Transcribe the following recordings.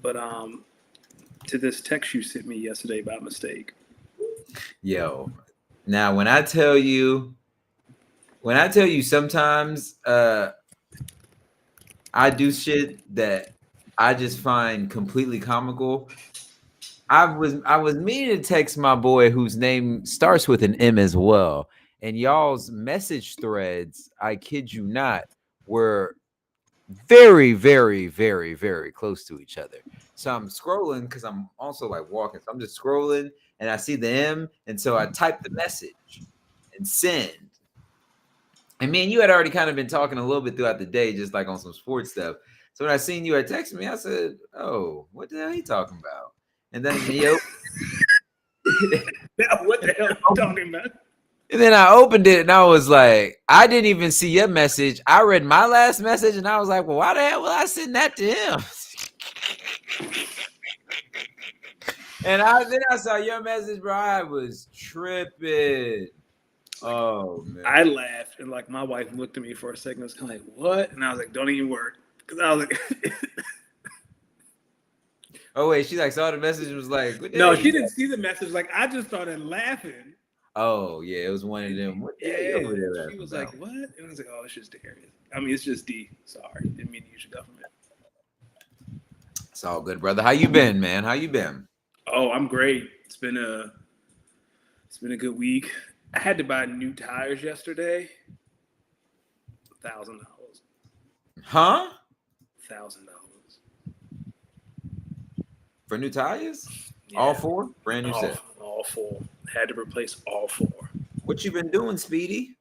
But to this text you sent me yesterday by mistake. Yo, now when I tell you sometimes I do shit that I just find completely comical. I was meaning to text my boy whose name starts with an M as well. And y'all's message threads, I kid you not, were very, very, very, very close to each other. So I'm scrolling because I'm also like walking. So I'm just scrolling and I see the M. And so I type the message and send. And me and you had already kind of been talking a little bit throughout the day, just like on some sports stuff. So when I seen you had texted me, I said, "Oh, what the hell are you talking about?" And then What the hell are you talking about? and then I opened it and I was like, I didn't even see your message. I read my last message and I was like, well, why the hell will I send that to him? And then I saw your message, bro. I was tripping. Oh man. I laughed and like my wife looked at me for a second. Was kind of like, "What?" And I was like, "Don't even work," because I was like, Oh wait, she like saw the message and was like, "No, she didn't see the message." Like I just started laughing. Oh yeah, it was one of them. What the hell you over there She was about? like, "What?" And I was like, "Oh, it's just Darius. I mean, it's just D. Sorry, didn't mean to use your government." It's all good, brother. How you been, man? How you been? Oh, I'm great. It's been a good week. I had to buy new tires yesterday. $1,000. Huh? $1,000. For new tires? Yeah. All four? Brand new set. All four. Had to replace all four. What you been doing, Speedy?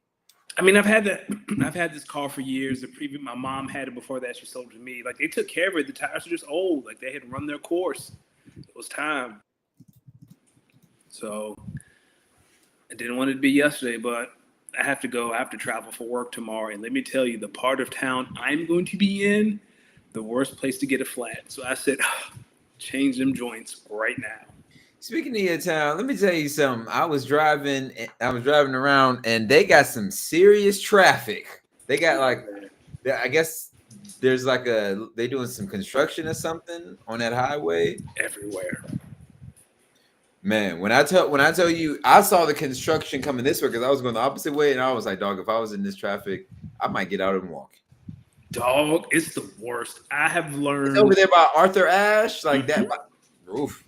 I mean, I've had this car for years. My mom had it before that. She sold it to me. Like they took care of it. The tires are just old. Like they had run their course. It was time. So I didn't want it to be yesterday, but I have to go. I have to travel for work tomorrow. And let me tell you, the part of town I'm going to be in, the worst place to get a flat. So I said, change them joints right now. Speaking of your town, let me tell you something. I was driving around and they got some serious traffic. They got like, I guess there's like they doing some construction or something on that highway. Everywhere. Man, when I tell you, I saw the construction coming this way because I was going the opposite way, and I was like, dog, if I was in this traffic, I might get out and walk. Dog, it's the worst. I have learned. It's over there by Arthur Ashe, like that. Roof.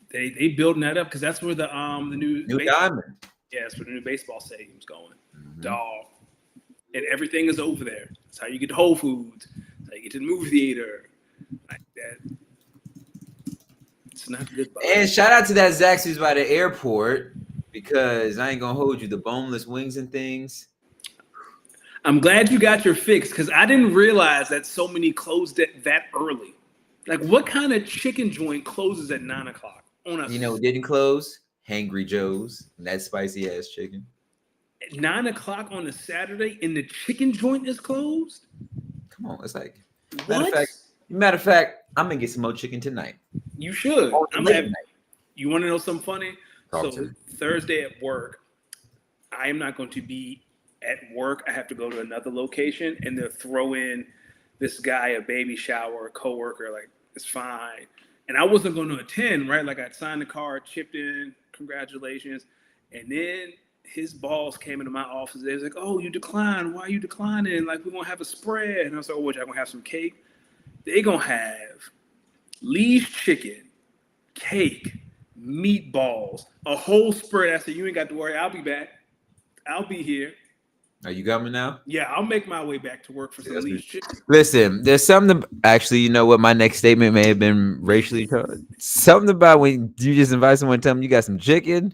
They building that up because that's where the new diamond. Yeah, that's where the new baseball stadium's going. Mm-hmm. Dog, and everything is over there. That's how you get to Whole Foods. That's how you get to the movie theater. Like that. It's not good. And shout out to that Zaxby's by the airport because I ain't gonna hold you, the boneless wings and things. I'm glad you got your fix because I didn't realize that so many closed that early. Like, what kind of chicken joint closes at 9 o'clock? You know, it didn't close. Hangry Joe's, that spicy ass chicken. At 9 o'clock on a Saturday, and the chicken joint is closed. Come on, it's like what? Matter of fact, I'm gonna get some more chicken tonight. You should. You want to know something funny? Thursday at work, I am not going to be at work. I have to go to another location, and they'll throw in this guy a baby shower, a coworker. Like, it's fine. And I wasn't going to attend, right? Like, I'd signed the card, chipped in, congratulations. And then his boss came into my office. They was like, "Oh, you declined. Why are you declining? Like, we're going to have a spread." And I was like, "Oh, what, y'all going to have some cake?" They going to have Lee's chicken, cake, meatballs, a whole spread. I said, "You ain't got to worry. I'll be back. I'll be here." Are you coming now? Yeah, I'll make my way back to work for some Lee's chicken. Listen, there's something. Actually, you know what? My next statement may have been racially charged. Something about when you just invite someone, tell them you got some chicken.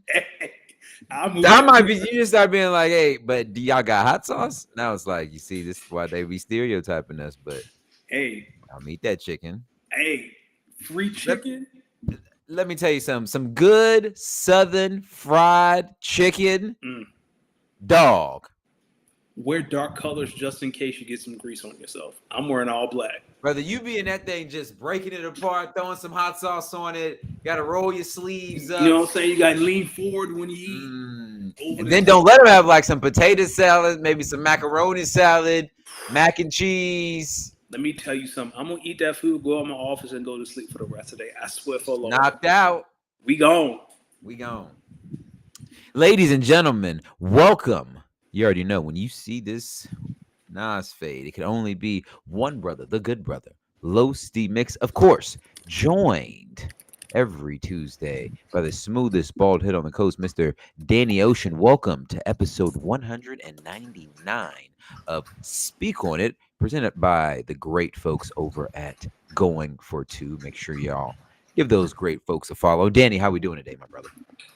I might be. You just start being like, "Hey, but do y'all got hot sauce?" And I was like, "You see, this is why they be stereotyping us." But hey, I'll eat that chicken. Hey, free chicken. Let me tell you something. Some good Southern fried chicken, dog. Wear dark colors just in case you get some grease on yourself. I'm wearing all black. Brother, you be in that thing just breaking it apart, throwing some hot sauce on it. Got to roll your sleeves up. You know what I'm saying? You got to lean forward when you eat. And then don't let them have like some potato salad, maybe some macaroni salad, mac and cheese. Let me tell you something. I'm gonna eat that food, go out my office, and go to sleep for the rest of the day. I swear for Lord. Knocked out. We gone. We gone. Ladies and gentlemen, welcome. You already know when you see this Nas fade, it can only be one brother, the good brother, Los D Mix, of course, joined every Tuesday by the smoothest bald head on the coast, Mr. Danny Ocean. Welcome to episode 199 of Speak On It, presented by the great folks over at Going for Two. Make sure y'all give those great folks a follow. Danny, how we doing today, my brother?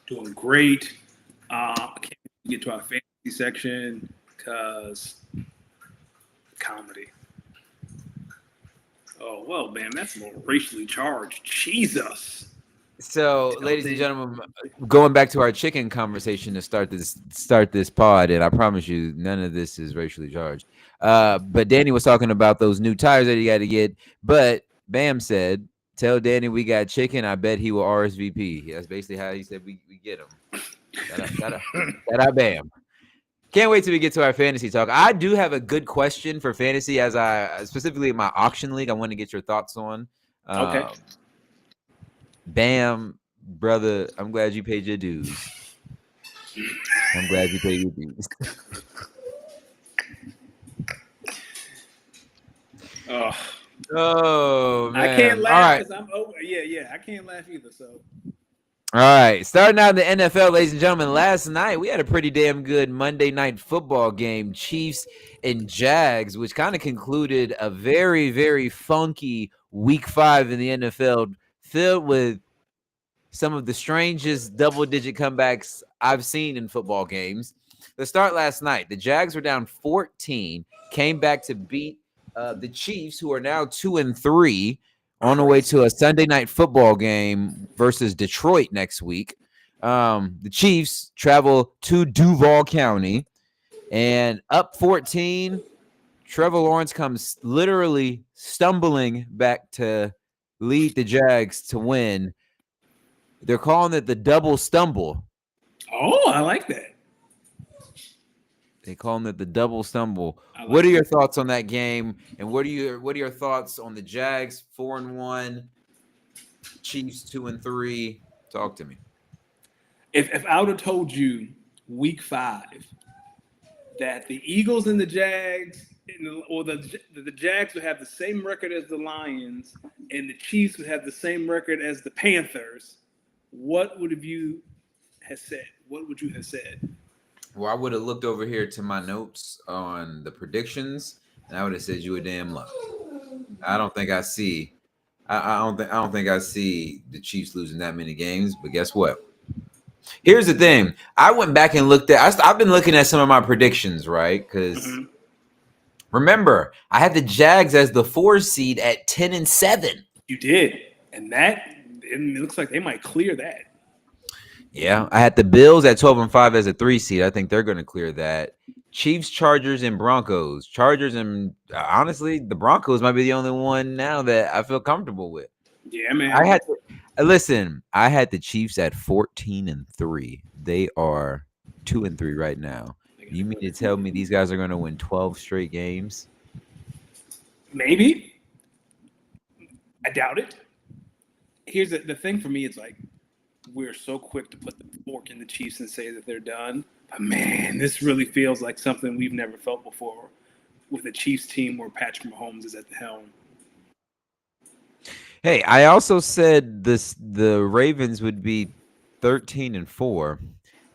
Doing great. I can't get to our fantasy section because comedy. Oh, well, man, that's a little racially charged. Jesus. So, ladies and gentlemen, going back to our chicken conversation to start this pod, and I promise you, none of this is racially charged. But Danny was talking about those new tires that he got to get. But Bam said, "Tell Danny we got chicken. I bet he will RSVP." That's basically how he said we get him. Shout out, Bam. Can't wait till we get to our fantasy talk. I do have a good question for fantasy, as I specifically in my auction league. I want to get your thoughts on. Okay. Bam, brother, I'm glad you paid your dues. I'm glad you paid your dues. Oh man! I can't laugh because I'm over. Yeah. I can't laugh either. So. All right, starting out in the NFL, ladies and gentlemen. Last night we had a pretty damn good Monday night football game, Chiefs and Jags, which kind of concluded a very, very funky Week 5 in the NFL, filled with some of the strangest double-digit comebacks I've seen in football games. Let's start last night. The Jags were down 14, came back to beat the Chiefs, who are now 2-3. On the way to a Sunday night football game versus Detroit next week. The Chiefs travel to Duval County and up 14. Trevor Lawrence comes literally stumbling back to lead the Jags to win. They're calling it the double stumble. Oh, I like that. They call it the double stumble. What are your thoughts on that game? And what are your thoughts on the Jags 4-1, Chiefs 2-3? Talk to me. If I would have told you Week 5 that the Eagles and the Jags, or the Jags would have the same record as the Lions, and the Chiefs would have the same record as the Panthers, what would you have said? What would you have said? Well, I would have looked over here to my notes on the predictions, and I would have said you a damn luck. I don't think I see the Chiefs losing that many games. But guess what? Here's the thing. I went back and looked at. I've been looking at some of my predictions, right? Because remember, I had the Jags as the 4 seed at 10-7. You did, and it looks like they might clear that. Yeah, I had the Bills at 12-5 as a 3 seed. I think they're going to clear that. Chiefs, Chargers, and Broncos. Chargers and honestly, the Broncos might be the only one now that I feel comfortable with. Yeah, man. I had the Chiefs at 14-3. They are 2-3 right now. You mean to tell me these guys are going to win 12 straight games? Maybe. I doubt it. Here's the thing for me. It's like, we're so quick to put the fork in the Chiefs and say that they're done. But, man, this really feels like something we've never felt before with a Chiefs team where Patrick Mahomes is at the helm. Hey, I also said the Ravens would be 13-4.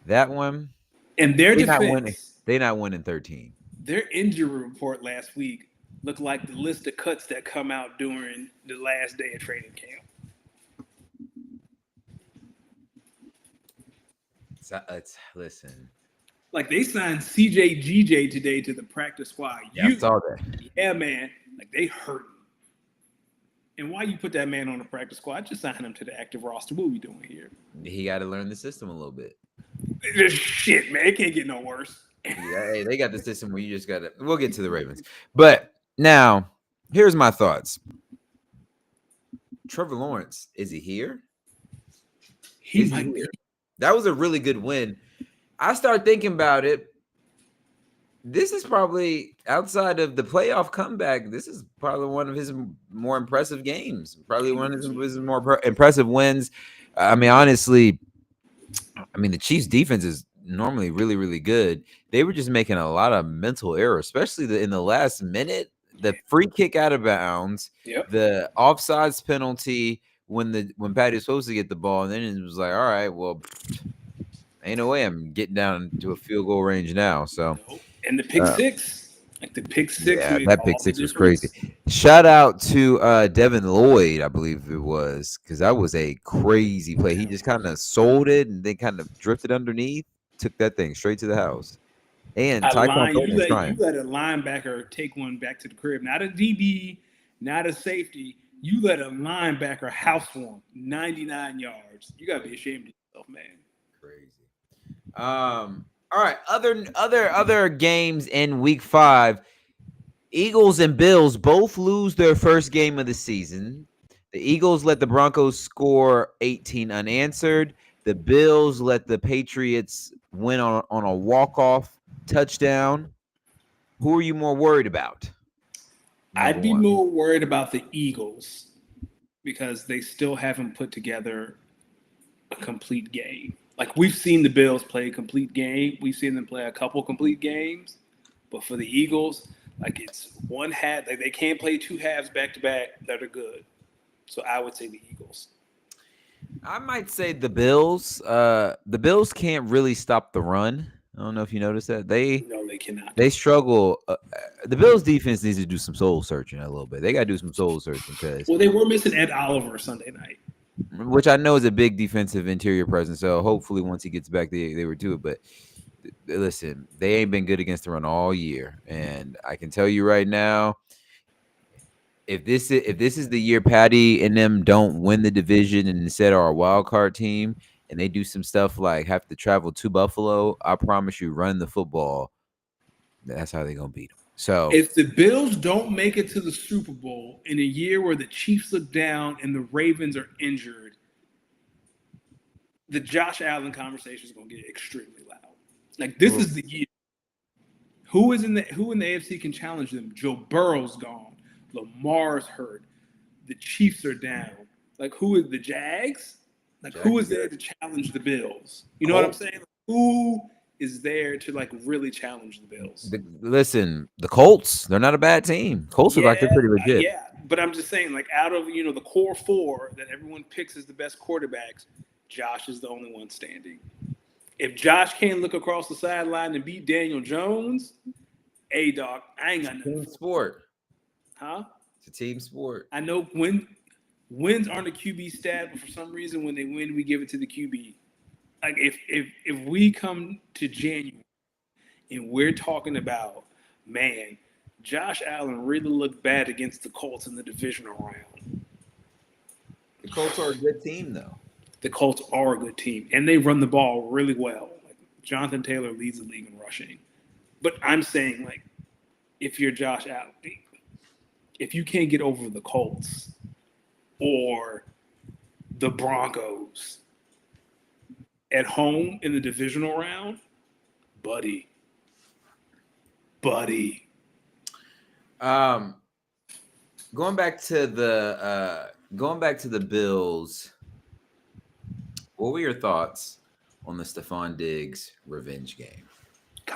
That one. And their defense. They're not winning 13. Their injury report last week looked like the list of cuts that come out during the last day of training camp. Listen. Like, they signed CJ GJ today to the practice squad. Yeah, I saw that. Yeah, man. Like, they hurt. And why you put that man on the practice squad? Just sign him to the active roster. What are we doing here? He got to learn the system a little bit. Shit, man. It can't get no worse. Yeah, hey, they got the system where you just got to. We'll get to the Ravens. But now, here's my thoughts. Trevor Lawrence, is he here? He might be. That was a really good win. I started thinking about it. this is probably outside of the playoff comeback. This is probably one of his more impressive games. Probably one of his more impressive wins. I mean, honestly, the Chiefs' defense is normally really, really good. They were just making a lot of mental errors, especially in the last minute. The free kick out of bounds, the offsides penalty when Patty was supposed to get the ball, and then it was like, all right, well, ain't no way I'm getting down to a field goal range now. So, and the pick six, like the pick six, yeah, that pick six was crazy. Shout out to Devin Lloyd, I believe it was, because that was a crazy play. He just kind of sold it and then kind of drifted underneath, took that thing straight to the house. And you let a linebacker take one back to the crib, not a DB, not a safety. You let a linebacker house one 99 yards. You gotta be ashamed of yourself, man. Crazy. All right. Other games in week 5. Eagles and Bills both lose their first game of the season. The Eagles let the Broncos score 18 unanswered. The Bills let the Patriots win on a walk-off touchdown. Who are you more worried about? I'd be more worried about the Eagles because they still haven't put together a complete game. Like, we've seen the Bills play a complete game. We've seen them play a couple complete games. But for the Eagles, like, it's one half. Like, they can't play 2 halves back-to-back that are good. So I would say the Eagles. I might say the Bills. The Bills can't really stop the run. I don't know if you noticed that. No, they cannot. They struggle. The Bills' defense needs to do some soul searching a little bit. They got to do some soul searching because they were missing Ed Oliver Sunday night, which I know is a big defensive interior presence. So hopefully, once he gets back, they were do it. But listen, they ain't been good against the run all year, and I can tell you right now, if this is the year Patty and them don't win the division and instead are a wild card team, and they do some stuff like have to travel to Buffalo, I promise you, run the football. That's how they're gonna beat them. So if the Bills don't make it to the Super Bowl in a year where the Chiefs look down and the Ravens are injured, the Josh Allen conversation is gonna get extremely loud. Like, this is the year. Who in the AFC can challenge them? Joe Burrow's gone. Lamar's hurt. The Chiefs are down. Like, who is the Jags? Like, who is there to challenge the Bills? You know what I'm saying? Like, who is there to, like, really challenge the Bills? Listen, the Colts, they're not a bad team. Colts are like they're pretty legit. Yeah, but I'm just saying, like, out of, the core 4 that everyone picks as the best quarterbacks, Josh is the only one standing. If Josh can't look across the sideline and beat Daniel Jones, hey, dog, I ain't got nothing. Team sport. Huh? It's a team sport. I know wins aren't a QB stat, but for some reason when they win, we give it to the QB. Like, if we come to January and we're talking about, man, Josh Allen really looked bad against the Colts in the divisional round. The Colts are a good team, though. The Colts are a good team, and they run the ball really well. Like, Jonathan Taylor leads the league in rushing. But I'm saying, like, if you're Josh Allen, if you can't get over the Colts or the Broncos at home in the divisional round, buddy. Going back to the Bills, what were your thoughts on the Stephon Diggs revenge game?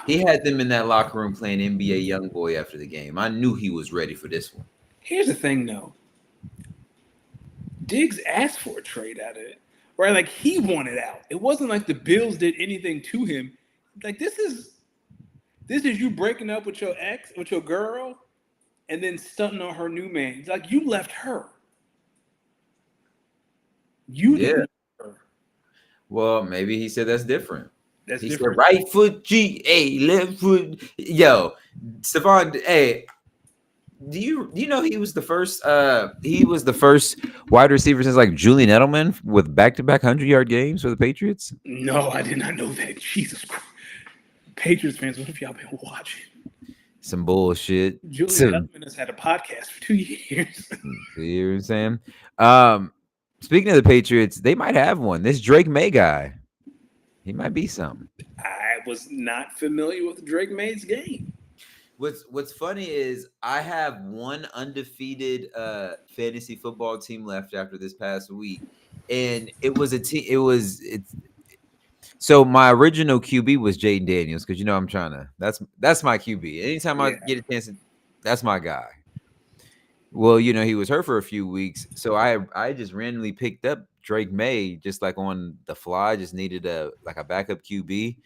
He had them in that locker room playing NBA YoungBoy after the game. I knew he was ready for this one. Here's the thing, though. Diggs asked for a trade out of it, right? Like, he wanted out. It wasn't like the Bills did anything to him. Like, this is you breaking up with your ex, with your girl, and then stunting on her new man. It's like, you left her. You didn't leave her. Well, maybe he said that's different. He said right foot G, left foot. Yo, Stephon, do you know he was the first wide receiver since like Julian Edelman with back-to-back 100-yard games for the Patriots? No, I did not know that. Jesus Christ. Patriots fans, what have y'all been watching? Some bullshit. Julian Edelman has had a podcast for 2 years. You know what I'm saying? Speaking of the Patriots, they might have one. This Drake May guy, he might be something. was not familiar with Drake May's game. What's funny is I have one undefeated fantasy football team left after this past week, and it was a team. So my original QB was Jaden Daniels because I'm trying to. That's my QB. Anytime I get a chance, that's my guy. Well, he was hurt for a few weeks, so I just randomly picked up Drake May just like on the fly. Just needed a backup QB,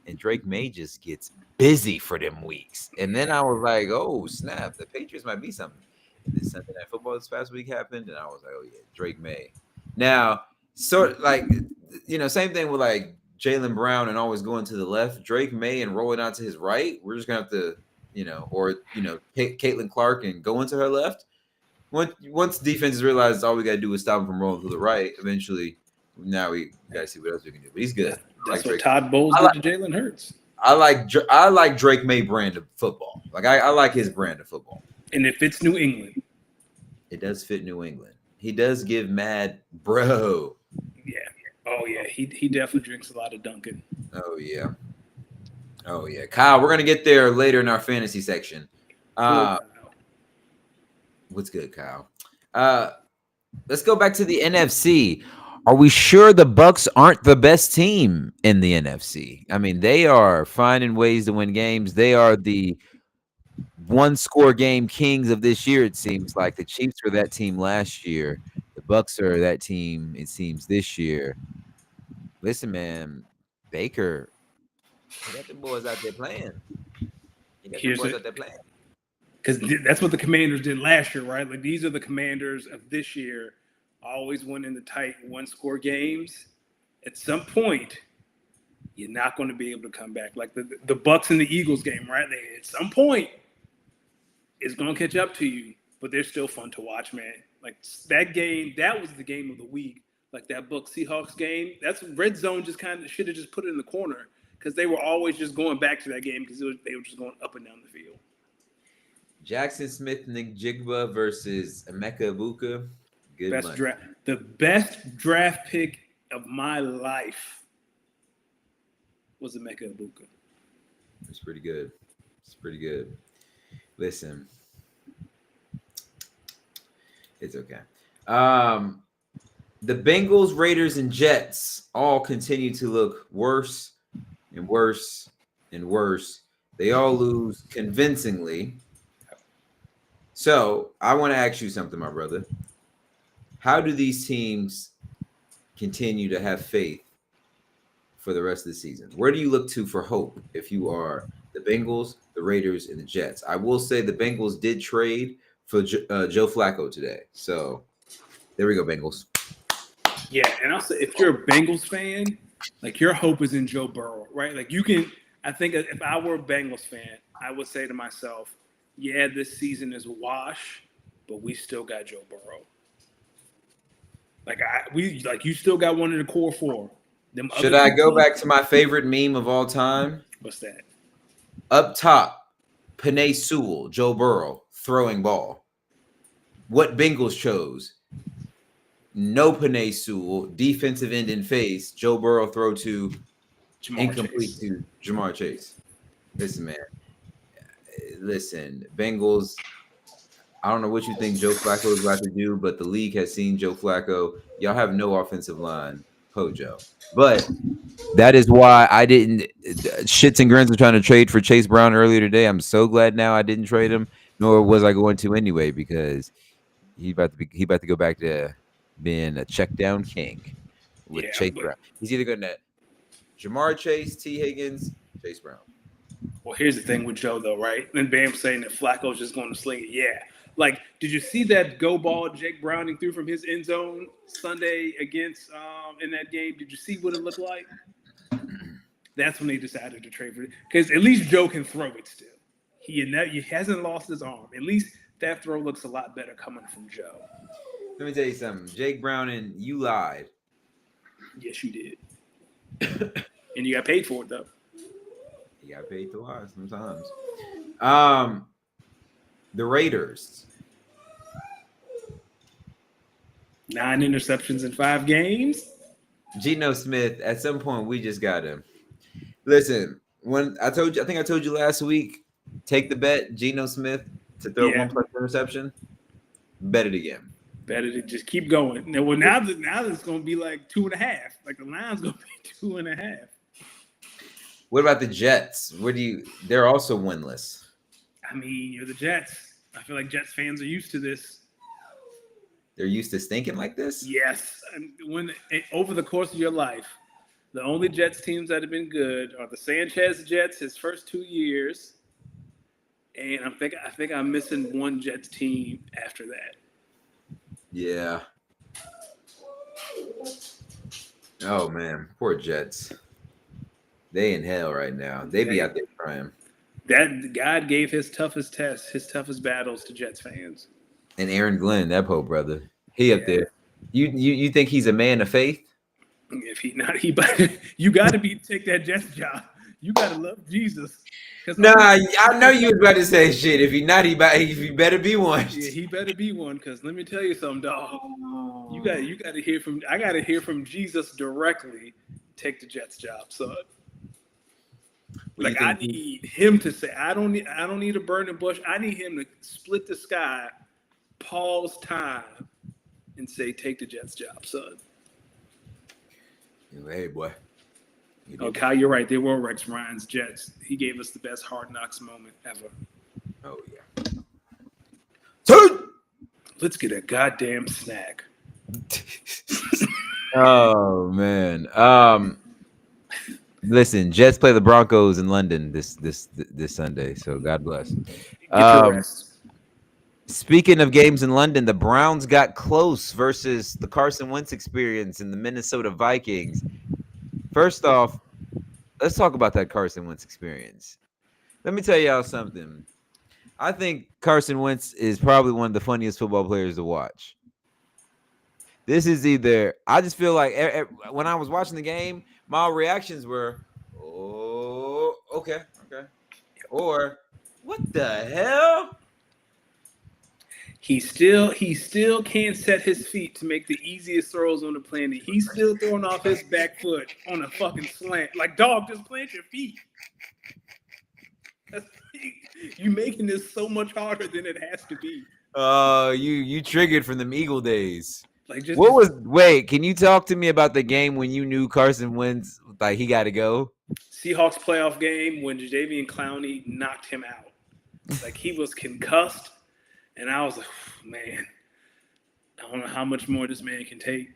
and Drake May just gets busy for them weeks. And then I was like, oh snap, the Patriots might be something. And then Sunday Night Football this past week happened, and I was like, oh yeah, Drake May. Now, sort of like same thing with like Jaylen Brown and always going to the left. Drake May and rolling out to his right. We're just gonna have to, Caitlin Clark and go into her left. Once defenses realize all we gotta do is stop him from rolling to the right, eventually, now we gotta see what else we can do. But he's good. That's what Todd Bowles did to Jalen Hurts. I like Drake May brand of football. Like I like his brand of football. And it fits New England. It does fit New England. He does give mad bro. Yeah. Oh yeah. He definitely drinks a lot of Dunkin'. Oh yeah. Kyle, we're gonna get there later in our fantasy section. What's good, Kyle? Let's go back to the NFC. Are we sure the Bucs aren't the best team in the NFC? I mean, they are finding ways to win games. They are the one-score game kings of this year, it seems like. The Chiefs were that team last year. The Bucs are that team, it seems, this year. Listen, man, Baker, you got the boys out there playing. Because that's what the Commanders did last year, right? Like, these are the Commanders of this year, always winning the tight one-score games. At some point, you're not going to be able to come back. Like the Bucs and the Eagles game, right? At some point, it's going to catch up to you, but they're still fun to watch, man. Like, that game, that was the game of the week. Like, that Bucs Seahawks game, that's red zone just kind of should have just put it in the corner because they were always just going back to that game because they were just going up and down the field. Jackson Smith-Njigba versus Emeka Egbuka. The best draft pick of my life was Emeka Egbuka. It's pretty good. Listen, it's okay. The Bengals, Raiders, and Jets all continue to look worse and worse and worse. They all lose convincingly. So I want to ask you something, my brother. How do these teams continue to have faith for the rest of the season? Where do you look to for hope if you are the Bengals, the Raiders, and the Jets? I will say the Bengals did trade for Joe Flacco today. So there we go, Bengals. Yeah, and also if you're a Bengals fan, like, your hope is in Joe Burrow, right? Like, I think if I were a Bengals fan, I would say to myself, yeah, this season is a wash, but we still got Joe Burrow. You still got one of the core four. Should I go back to my favorite meme of all time? What's that? Up top, Penei Sewell, Joe Burrow, throwing ball. What Bengals chose? No Penei Sewell, defensive end in face. Joe Burrow throw to incomplete to Jamar Chase. Listen, Bengals, I don't know what you think Joe Flacco is about to do, but the league has seen Joe Flacco. Y'all have no offensive line, Joe. But that is why I didn't. Shits and grins were trying to trade for Chase Brown earlier today. I'm so glad now I didn't trade him, nor was I going to anyway, because he about to go back to being a check down king with Chase Brown. He's either going to Jamar Chase, T. Higgins, Chase Brown. Well, here's the thing with Joe, though, right? And Bam saying that Flacco's just going to sling it. Yeah. Like, did you see that go ball Jake Browning threw from his end zone Sunday against in that game? Did you see what it looked like? That's when they decided to trade for it. Because at least Joe can throw it still. He hasn't lost his arm. At least that throw looks a lot better coming from Joe. Let me tell you something. Jake Browning, you lied. Yes, you did. And you got paid for it, though. You got paid to lie sometimes. The Raiders. 9 interceptions in 5 games. Geno Smith, at some point, we just got to. Listen, when I think I told you last week, take the bet, Geno Smith to throw 1+ interception. Bet it again. Better to just keep going. Now it's going to be like 2.5. Like the line's going to be 2.5. What about the Jets? They're also winless. I mean, you're the Jets. I feel like Jets fans are used to this. They're used to stinking like this? Yes. Over the course of your life, the only Jets teams that have been good are the Sanchez Jets his first 2 years. And I think I'm missing one Jets team after that. Yeah. Oh man, poor Jets. They in hell right now. They be out there crying. That God gave his toughest tests, his toughest battles to Jets fans. And Aaron Glenn, that poor brother, he up there. You think he's a man of faith? If he not, you got to take that Jets job. You got to love Jesus. Nah, I know you was about to say shit. If he not, he better be one. Yeah, he better be one. Because let me tell you something, dog. You got to hear from. I got to hear from Jesus directly. Take the Jets job, son. Like I need him to say, I don't need a burning bush. I need him to split the sky, pause time, and say, take the Jets job, son. Hey, boy. Oh, Kyle, you're right. They were Rex Ryan's Jets. He gave us the best Hard Knocks moment ever. Oh, yeah. Let's get a goddamn snack. Oh, man. Listen, Jets play the Broncos in London this Sunday, so God bless. Get your rest. Speaking of games in London, the Browns got close versus the Carson Wentz experience and the Minnesota Vikings. First off, let's talk about that Carson Wentz experience. Let me tell y'all something. I think Carson Wentz is probably one of the funniest football players to watch. This is I just feel like when I was watching the game, my reactions were, oh, okay. Or, what the hell? He still can't set his feet to make the easiest throws on the planet. He's still throwing off his back foot on a fucking slant. Like, dog, just plant your feet. You making this so much harder than it has to be. You triggered from them Eagle days. Like, wait, can you talk to me about the game when you knew Carson Wentz, like, he got to go? Seahawks playoff game when Jadeveon Clowney knocked him out. Like, he was concussed. And I was like, man, I don't know how much more this man can take.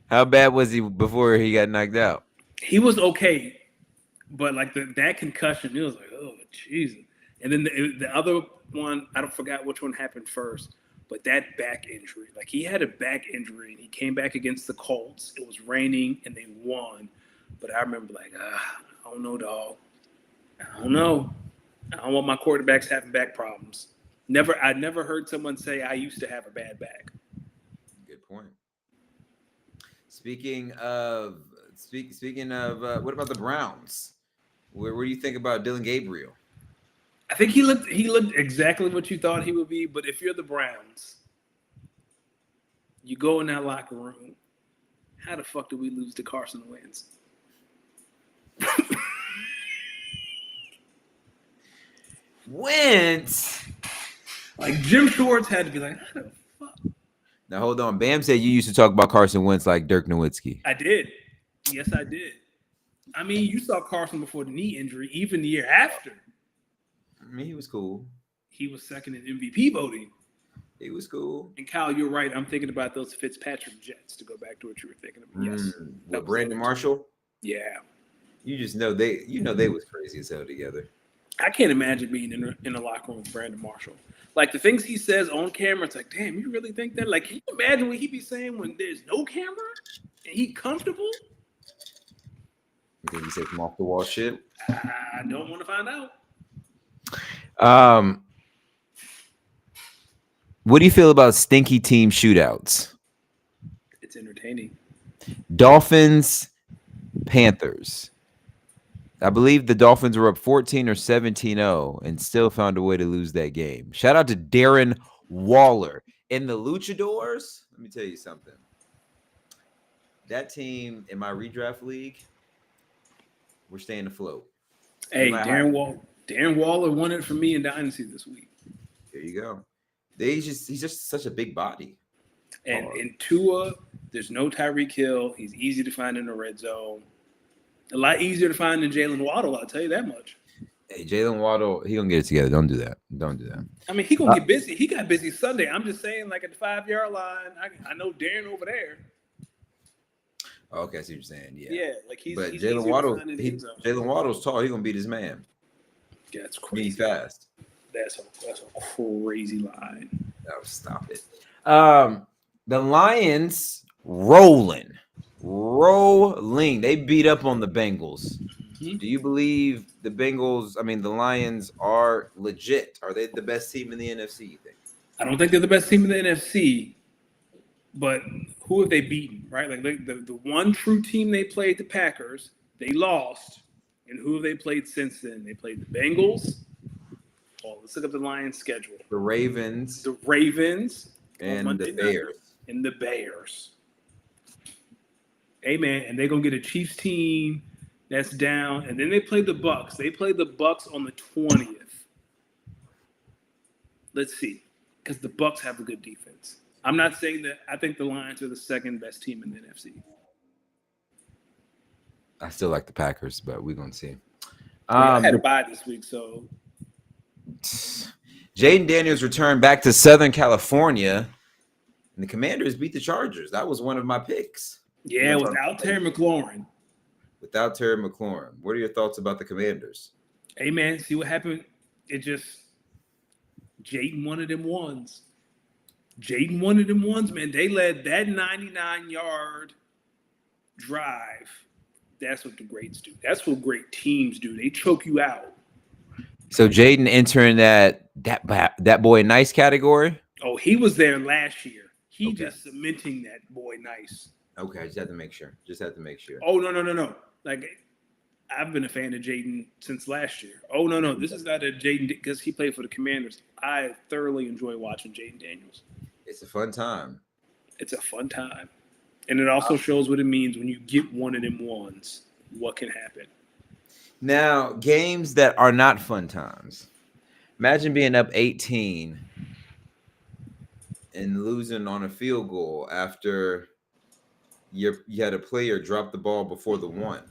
How bad was he before he got knocked out? He was okay. But, like, that concussion, it was like, oh, Jesus. And then the other one, I don't forget which one happened first, but that back injury. Like, he had a back injury, and he came back against the Colts. It was raining, and they won. But I remember, like, I don't know, dog. I don't know. I don't want my quarterbacks having back problems. I never heard someone say I used to have a bad back. Good point. Speaking of, what about the Browns? Where do you think about Dylan Gabriel? I think he looked exactly what you thought he would be. But if you're the Browns, you go in that locker room. How the fuck did we lose to Carson Wentz? Wentz? Like, Jim Schwartz had to be like, how the fuck? Now, hold on. Bam said you used to talk about Carson Wentz like Dirk Nowitzki. I did. Yes, I did. I mean, you saw Carson before the knee injury, even the year after. I mean, he was cool. He was second in MVP voting. He was cool. And Kyle, you're right. I'm thinking about those Fitzpatrick Jets, to go back to what you were thinking about. Yes. What, Brandon Marshall? Yeah. You just know they was crazy as hell together. I can't imagine being in a locker room with Brandon Marshall. Like, the things he says on camera, it's like, damn, you really think that? Like, can you imagine what he be saying when there's no camera and he comfortable? You think he said some off the wall shit? I don't want to find out. What do you feel about stinky team shootouts? It's entertaining. Dolphins, Panthers. I believe the Dolphins were up 14 or 17-0 and still found a way to lose that game. Shout out to Darren Waller. And the Luchadors, let me tell you something. that team in my redraft league, we're staying afloat. Hey, Darren Waller won it for me in Dynasty this week. There you go. He's just such a big body. And in Tua, there's no Tyreek Hill. He's easy to find in the red zone. A lot easier to find than Jalen Waddle, I'll tell you that much. Hey, Jalen Waddle, he gonna get it together. Don't do that. I mean, he gonna get busy. He got busy Sunday. I'm just saying, like at the 5-yard line, I know Darren over there. Okay, I see what you're saying. Yeah, like he's Jalen Waddle's tall. He's gonna beat his man. Yeah, that's crazy. He's fast. That's a crazy line. Oh, stop it. The Lions rolling. They beat up on the Bengals. Mm-hmm. Do you believe the Lions are legit? Are they the best team in the NFC, you think? I don't think they're the best team in the NFC, but who have they beaten, right? Like the one true team they played, the Packers, they lost. And who have they played since then? They played the Bengals. Oh, let's look up the Lions' schedule. The Ravens. And the Bears. Hey, man, and they're going to get a Chiefs team that's down. And then they play the Bucs. They play the Bucs on the 20th. Let's see. Because the Bucs have a good defense. I'm not saying that. I think the Lions are the second best team in the NFC. I still like the Packers, but we're going to see. I had a bye this week, so. Jaden Daniels returned back to Southern California, and the Commanders beat the Chargers. That was one of my picks. Yeah, without Terry McLaurin. What are your thoughts about the Commanders? Hey, man, see what happened? Jaden wanted them ones. Man. They led that 99-yard drive. That's what the greats do. That's what great teams do. They choke you out. So Jaden entering that boy nice category? Oh, he was there last year. Just cementing that boy nice. Okay, I just had to make sure. Oh, no. Like, I've been a fan of Jaden since last year. Oh, no. This is not a Jaden because he played for the Commanders. I thoroughly enjoy watching Jaden Daniels. It's a fun time. And it also shows what it means when you get one of them ones, what can happen. Now, games that are not fun times. Imagine being up 18 and losing on a field goal after you had a player drop the ball before the one.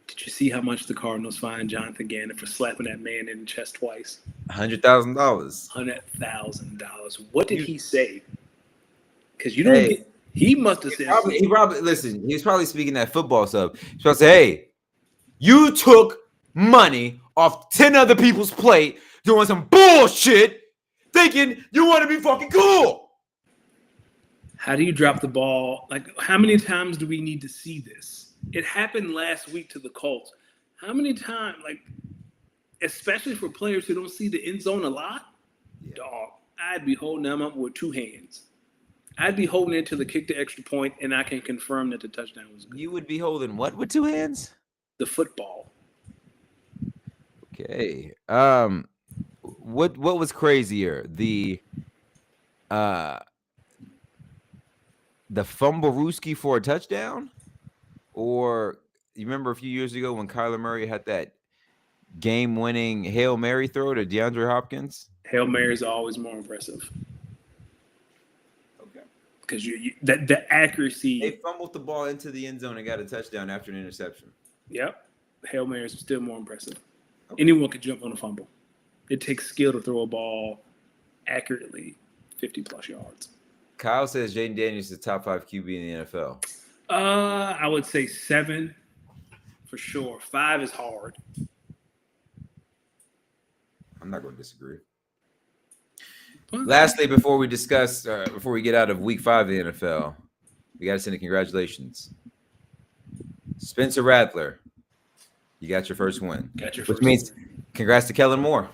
Did you see how much the Cardinals fined Jonathan Gannon for slapping that man in the chest twice? $100,000. $100,000. What did he say? Because you don't he must have said he probably listen, he's probably speaking that football stuff. He's supposed to say, hey, you took money off 10 other people's plate doing some bullshit thinking you want to be fucking cool. How do you drop the ball? Like, how many times do we need to see this? It happened last week to the Colts. How many times, like, especially for players who don't see the end zone a lot, dog, I'd be holding them up with two hands. I'd be holding it to the kick the extra point, and I can confirm that the touchdown was good. You would be holding what with two hands? The football. Okay. What was crazier? The fumblerooski for a touchdown? Or you remember a few years ago when Kyler Murray had that game-winning Hail Mary throw to DeAndre Hopkins? Hail Marys are always more impressive. Okay. Because the accuracy. They fumbled the ball into the end zone and got a touchdown after an interception. Yep. Hail Marys are still more impressive. Okay. Anyone could jump on a fumble. It takes skill to throw a ball accurately 50-plus yards. Kyle says Jaden Daniels is the top 5 QB in the NFL. I would say 7 for sure. 5 is hard. I'm not going to disagree. Lastly, before we get out of week 5 of the NFL, we got to send a congratulations. Spencer Rattler, you got your first win. Which means congrats to Kellen Moore.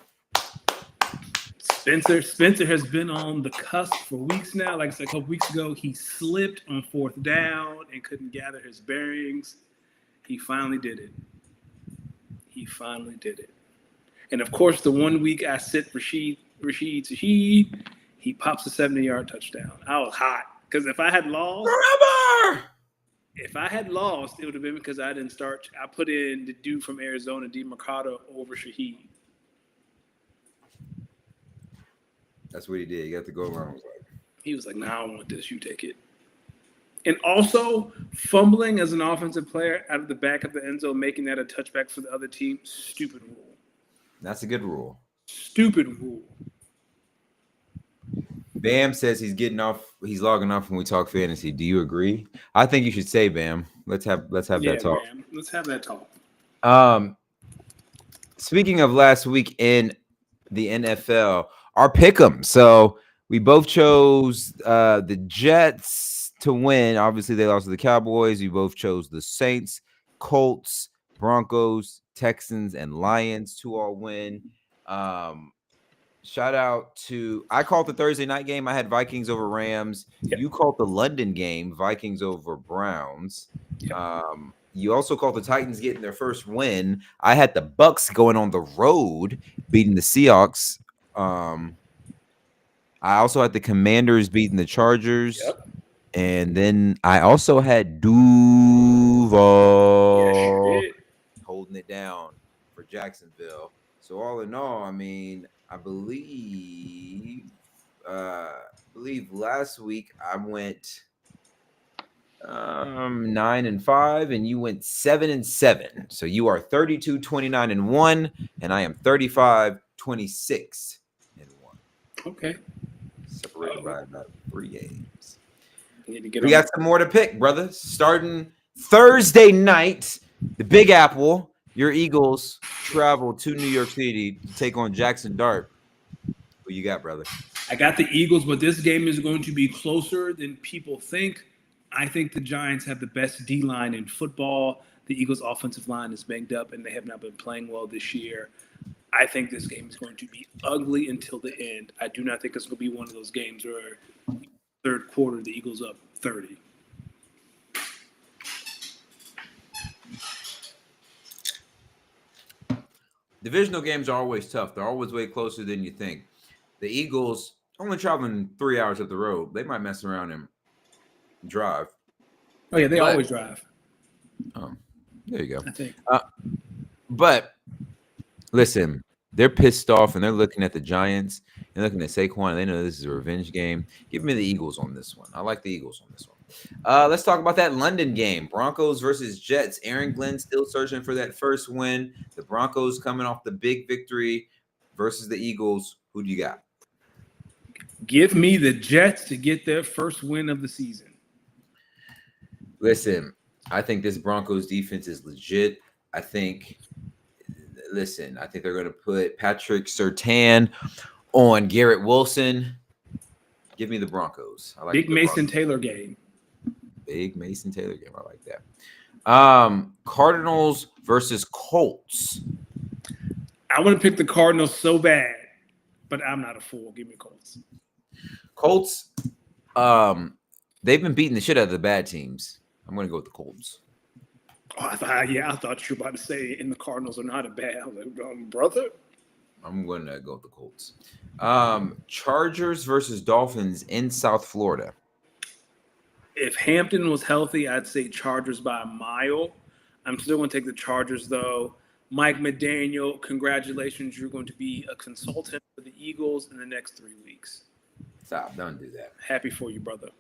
Spencer has been on the cusp for weeks now. Like I said, a couple weeks ago, he slipped on 4th down and couldn't gather his bearings. He finally did it. And, of course, the 1 week I sit Rashid Shaheed, he pops a 70-yard touchdown. I was hot Because if I had lost, Forever. If I had lost, it would have been because I didn't start. I put in the dude from Arizona, D. Mercado, over Shaheed. That's what he did. He got to go around. He was like, "Nah, I don't want this. You take it." And also, fumbling as an offensive player out of the back of the end zone, making that a touchback for the other team, stupid rule. That's a good rule. Stupid rule. Bam says he's getting off. He's logging off when we talk fantasy. Do you agree? I think you should say, Bam. Let's have that talk. Bam. Let's have that talk. Speaking of last week in the NFL, our pick'em. So we both chose the Jets to win. Obviously, they lost to the Cowboys. We both chose the Saints, Colts, Broncos, Texans, and Lions to all win. Shout out to I called the Thursday night game. I had Vikings over Rams. Yep. You called the London game, Vikings over Browns. Yep. You also called the Titans getting their first win. I had the Bucks going on the road, beating the Seahawks. I also had the Commanders beating the Chargers. Yep. And then I also had Duval holding it down for Jacksonville. So all in all, I mean, I believe last week I went 9-5 and you went 7-7. So you are 32-29-1 and I am 35-26-1. Okay. Separated by about 3 games. We got some more to pick, brother. Starting Thursday night, the Big Apple. Your Eagles travel to New York City to take on Jackson Dart. Who you got, brother? I got the Eagles, but this game is going to be closer than people think. I think the Giants have the best D-line in football. The Eagles' offensive line is banged up, and they have not been playing well this year. I think this game is going to be ugly until the end. I do not think it's going to be one of those games where third quarter the Eagles up 30. Divisional games are always tough. They're always way closer than you think. The Eagles only traveling 3 hours up the road. They might mess around and drive. Oh, yeah, they always drive. Oh, there you go. I think. But listen, they're pissed off and they're looking at the Giants and looking at Saquon. And they know this is a revenge game. Give me the Eagles on this one. I like the Eagles on this one. Let's talk about that London game. Broncos versus Jets. Aaron Glenn still searching for that first win. The Broncos coming off the big victory versus the Eagles. Who do you got? Give me the Jets to get their first win of the season. Listen, I think this Broncos defense is legit. I think they're going to put Patrick Surtain on Garrett Wilson. Give me the Broncos. I like Big Mason Taylor game. Big Mason Taylor game. I like that. Cardinals versus Colts. I want to pick the Cardinals so bad, but I'm not a fool. Give me Colts. Colts, they've been beating the shit out of the bad teams. I'm going to go with the Colts. Oh, I thought you were about to say, and the Cardinals are not a bad. I was like, brother. I'm going to go with the Colts. Chargers versus Dolphins in South Florida. If Hampton was healthy, I'd say Chargers by a mile. I'm still going to take the Chargers, though. Mike McDaniel, congratulations. You're going to be a consultant for the Eagles in the next 3 weeks. Stop. Don't do that. Happy for you, brother.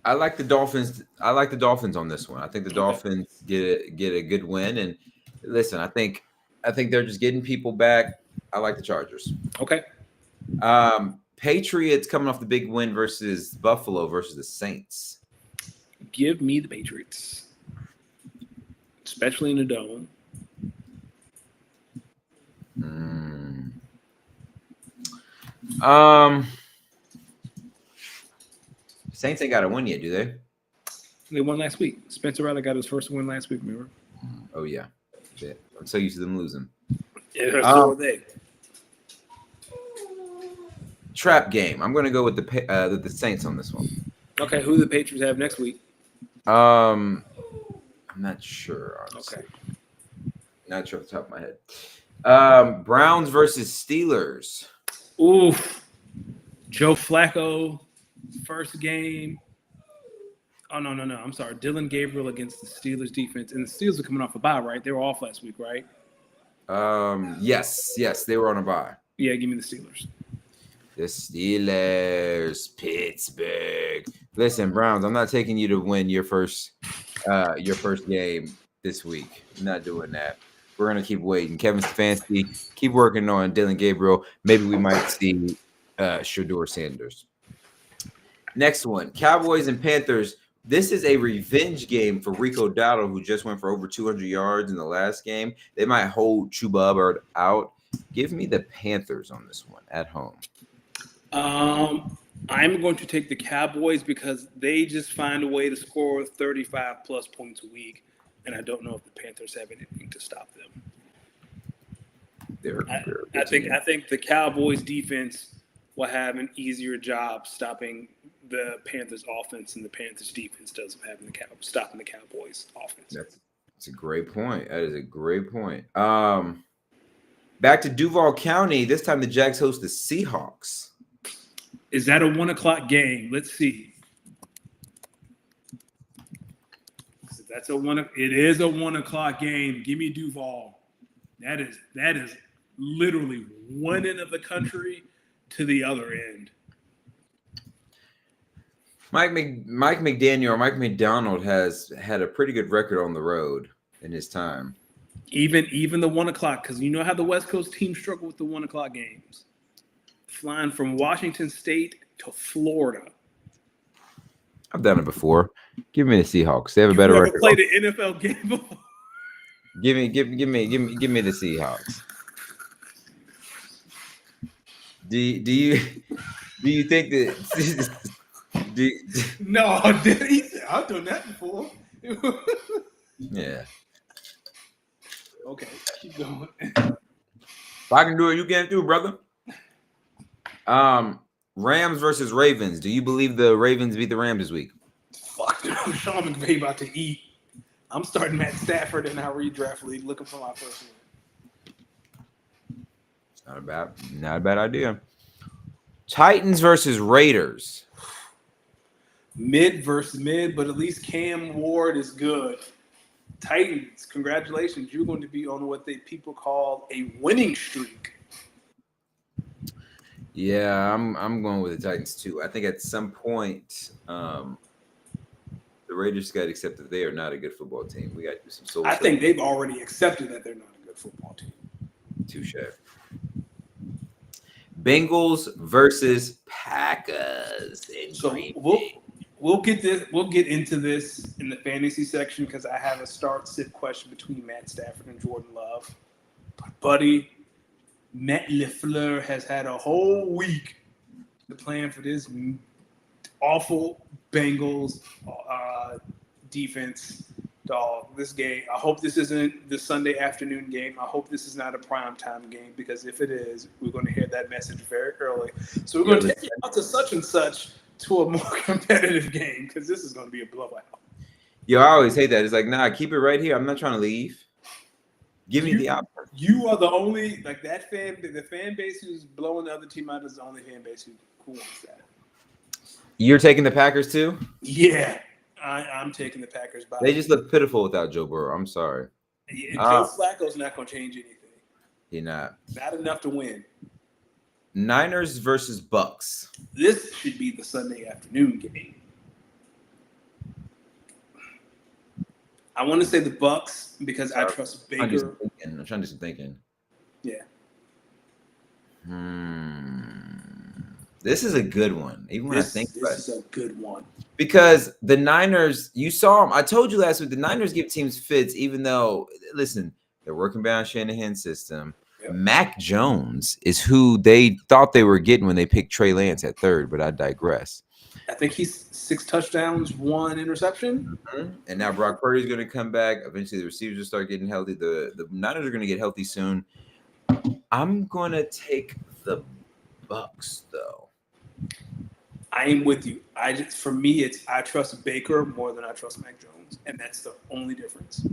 I like the Dolphins. I like the Dolphins on this one. I think the Dolphins get a good win. And listen, I think they're just getting people back. I like the Chargers. Okay. Patriots coming off the big win versus Buffalo versus the Saints. Give me the Patriots, especially in the dome. Saints ain't got a win yet, do they? They won last week. Spencer Rattler got his first win last week, remember? Oh, yeah. I'm so used to them losing. Yeah, so are they. Trap game. I'm going to go with the Saints on this one. Okay, who do the Patriots have next week? I'm not sure, honestly. Okay. Not sure off the top of my head. Browns versus Steelers. Oof. Joe Flacco First game. Oh, no. I'm sorry. Dylan Gabriel against the Steelers defense. And the Steelers are coming off a bye, right? They were off last week, right? Yes, they were on a bye. Yeah, give me the Steelers. The Steelers, Pittsburgh. Listen, Browns, I'm not taking you to win your first game this week. I'm not doing that. We're gonna keep waiting. Kevin Stefanski, keep working on Dylan Gabriel. Maybe we might see Shedeur Sanders. Next one, Cowboys and Panthers. This is a revenge game for Rico Dowdle, who just went for over 200 yards in the last game. They might hold Chuba Hubbard out. Give me the Panthers on this one at home. I'm going to take the Cowboys because they just find a way to score 35 plus points a week, and I don't know if the Panthers have anything to stop them. I think the Cowboys defense will have an easier job stopping the Panthers offense, and the Panthers defense does having stopping the Cowboys offense. That's a great point. That is a great point. Back to Duval County. This time the Jags host the Seahawks. Is that a 1 o'clock game? Let's see. It is a 1 o'clock game. Give me Duval. That is literally one end of the country to the other end. Mike McDaniel or Mike McDonald has had a pretty good record on the road in his time. Even the 1 o'clock, because you know how the West Coast teams struggle with the 1 o'clock games. Flying from Washington State to Florida. I've done it before. Give me the Seahawks. They have a better record. Played an NFL game before. Give me the Seahawks. Do you think that? No, I've done that before. Yeah. Okay, keep going. If I can do it, you can too, brother. Rams versus Ravens. Do you believe the Ravens beat the Rams this week? Fuck, Sean McVay about to eat. I'm starting Matt Stafford in our redraft league, looking for my first one. It's not a bad idea. Titans versus Raiders. Mid versus mid, but at least Cam Ward is good. Titans, congratulations. You're going to be on what people call a winning streak. Yeah, I'm going with the Titans too. I think at some point, the Raiders got to accept that they are not a good football team. We got to do some soul. I think they've already accepted that they're not a good football team. Touche. Bengals versus Packers. So we'll get into this in the fantasy section because I have a start-sit question between Matt Stafford and Jordan Love. But buddy, Matt LaFleur has had a whole week to plan for this awful Bengals defense. Dog, this game. I hope this isn't the Sunday afternoon game. I hope this is not a primetime game because if it is, we're going to hear that message very early. So we're going to take you out to such and such to a more competitive game because this is going to be a blowout. Yo, I always hate that. It's like, nah, keep it right here. I'm not trying to leave. Give me the option. You are the only the fan base who's blowing the other team out is the only fan base who wants that. You're taking the Packers too? Yeah, I'm taking the Packers. They just look pitiful without Joe Burrow. I'm sorry. Joe Flacco's not going to change anything. He's not. Not enough to win. Niners versus Bucks. This should be the Sunday afternoon game. I want to say the Bucks because I trust Baker. I'm trying to do some thinking. Yeah. This is a good one. Even when I think about it. This is a good one. Because the Niners, you saw them. I told you last week, the Niners give teams fits, even though, listen, they're working behind Shanahan's system. Yep. Mac Jones is who they thought they were getting when they picked Trey Lance at third, but I digress. I think he's 6 touchdowns, 1 interception. Mm-hmm. And now Brock Purdy's going to come back. Eventually, the receivers will start getting healthy. The Niners are going to get healthy soon. I'm going to take the Bucks, though. I am with you. For me, I trust Baker more than I trust Mac Jones, and that's the only difference.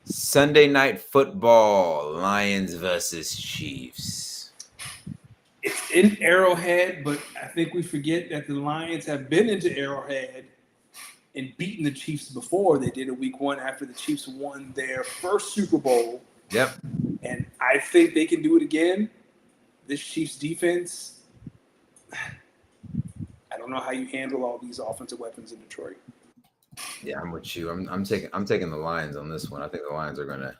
Sunday Night Football, Lions versus Chiefs. It's in Arrowhead, but I think we forget that the Lions have been into Arrowhead and beaten the Chiefs before. They did it week 1 after the Chiefs won their first Super Bowl. Yep. And I think they can do it again. This Chiefs defense, I don't know how you handle all these offensive weapons in Detroit. Yeah, I'm with you. I'm taking the Lions on this one. I think the Lions are gonna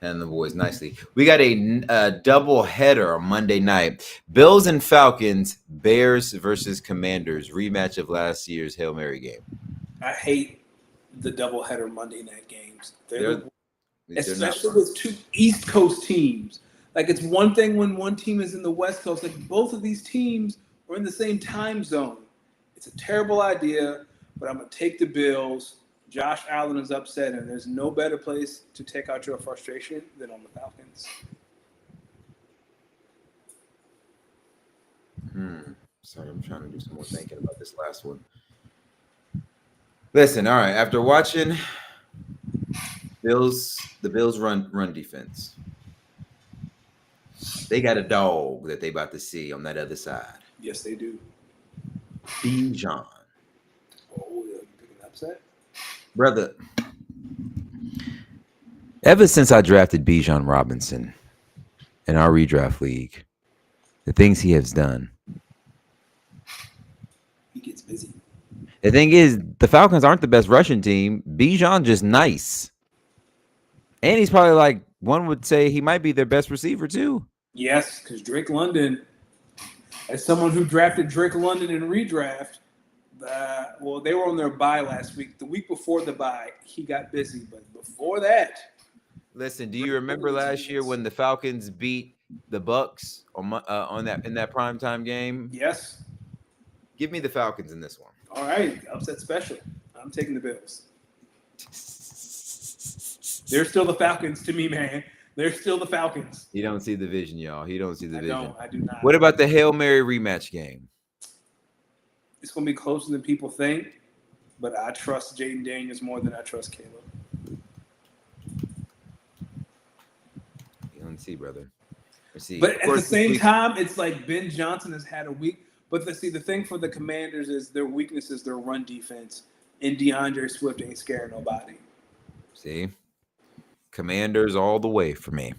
handle the boys nicely. We got a double header on Monday night. Bills and Falcons, Bears versus Commanders, rematch of last year's Hail Mary game. I hate the doubleheader Monday night games. They're Especially with 2 East Coast teams. Like, it's one thing when one team is in the West Coast. Like, both of these teams are in the same time zone. It's a terrible idea, but I'm going to take the Bills. Josh Allen is upset, and there's no better place to take out your frustration than on the Falcons. Sorry, I'm trying to do some more thinking about this last one. Listen, all right. After watching the Bills run defense, they got a dog that they about to see on that other side. Yes, they do. Bijan. Oh, yeah, you picking an upset? Brother, ever since I drafted Bijan Robinson in our redraft league, the things he has done. He gets busy. The thing is, the Falcons aren't the best rushing team. Bijan just nice. And he's probably like, one would say he might be their best receiver too. Yes, because Drake London, as someone who drafted Drake London in redraft, well, they were on their bye last week. The week before the bye, he got busy. But before that, listen, do you remember last year when the Falcons beat the Bucks in that primetime game? Yes. Give me the Falcons in this one. All right, upset special. I'm taking the Bills. They're still the Falcons to me, man. They're still the Falcons. He don't see the vision, y'all. He don't see the vision. I do not. What about the Hail Mary rematch game? It's going to be closer than people think, but I trust Jaden Daniels more than I trust Caleb. You don't see, brother. See, but at the same time, it's like Ben Johnson has had a week. But the thing for the Commanders is their weakness is their run defense, and DeAndre Swift ain't scaring nobody. See? Commanders all the way for me.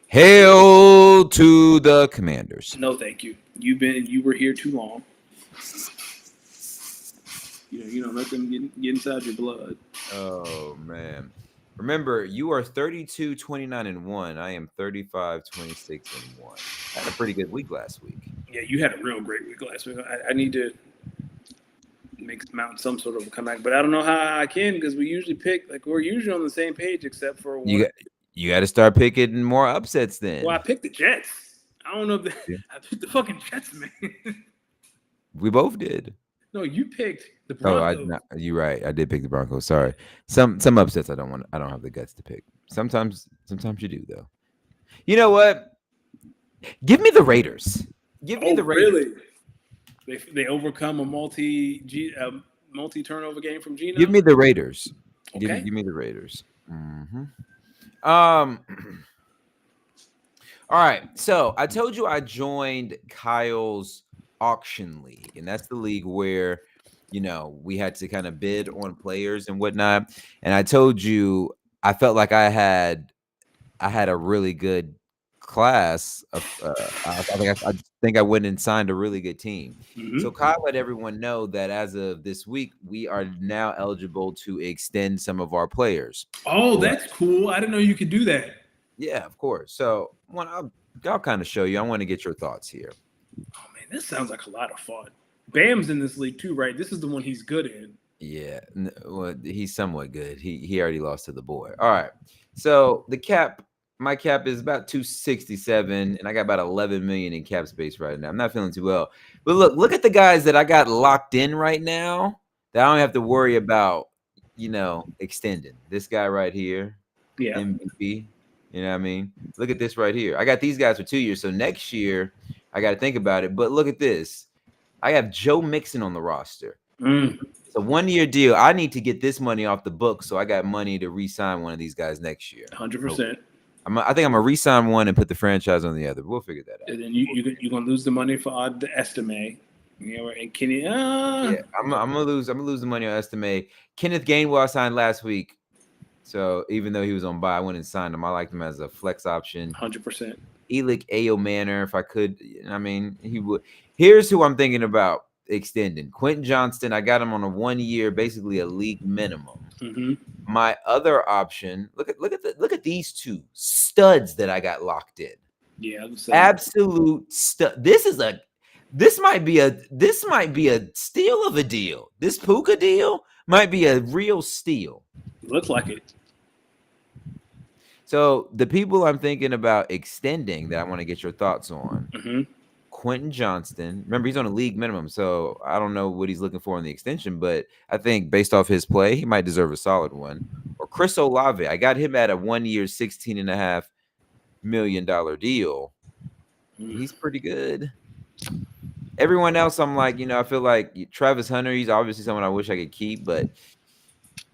Hail to the Commanders. No, thank you. You were here too long. You know, let them get inside your blood. Oh man. Remember, you are 32, 29, and 1. I am 35, 26, and 1. I had a pretty good week last week. Yeah, you had a real great week last week. I need to mount some sort of a comeback, but I don't know how I can because we usually we're usually on the same page except for one. You got to start picking more upsets then. Well, I picked the Jets. I don't know if I picked the fucking Jets, man. We both did. No, you picked the Broncos. You're right. I did pick the Broncos. Sorry. Some upsets I don't have the guts to pick. Sometimes you do though. You know what? Give me the Raiders. Give me the Raiders. Really? They overcome a multi turnover game from Geno. Give me the Raiders. Okay. Give me the Raiders. Mm-hmm. All right. So I told you I joined Kyle's auction league, and that's the league where we had to kind of bid on players and whatnot. And I told you I felt like I had a really good class of I think I went and signed a really good team. Mm-hmm. So Kyle let everyone know that as of this week, we are now eligible to extend some of our players. Oh, that's cool. I didn't know you could do that. Yeah, of course. So I'll kind of show you. I want to get your thoughts here. Oh man, this sounds like a lot of fun. Bam's in this league too, right? This is the one he's good in. Yeah, well, he's somewhat good. He already lost to the boy. All right. So my cap is about 267, and I got about 11 million in cap space right now. I'm not feeling too well. But look at the guys that I got locked in right now that I don't have to worry about, extending. This guy right here, MVP. You know what I mean? Look at this right here. I got these guys for 2 years. So next year, I got to think about it. But look at this. I have Joe Mixon on the roster. It's a 1-year deal. I need to get this money off the book, so I got money to re-sign one of these guys next year. 100%. I think I'm gonna re-sign one and put the franchise on the other. We'll figure that out. And then you're gonna lose the money for the Estime. You know, and Kenny. Yeah, I'm gonna lose the money on Estime. Kenneth Gainwell signed last week, so even though he was on bye, I went and signed him. I liked him as a flex option. 100%. Elick Ayo Manor, if I could. I mean, he would. Here's who I'm thinking about extending: Quentin Johnston. I got him on a 1 year, basically a league minimum. Mm-hmm. My other option. Look at these two studs that I got locked in. Yeah, absolute stud. This might be a steal of a deal. This Puka deal might be a real steal. Looks like it. So the people I'm thinking about extending that I want to get your thoughts on. Mm-hmm. Quentin Johnston. Remember, he's on a league minimum, so I don't know what he's looking for in the extension, but I think based off his play, he might deserve a solid one. Or Chris Olave. I got him at a 1 year, $16.5 million deal. He's pretty good. Everyone else, I'm like, I feel like Travis Hunter, he's obviously someone I wish I could keep, but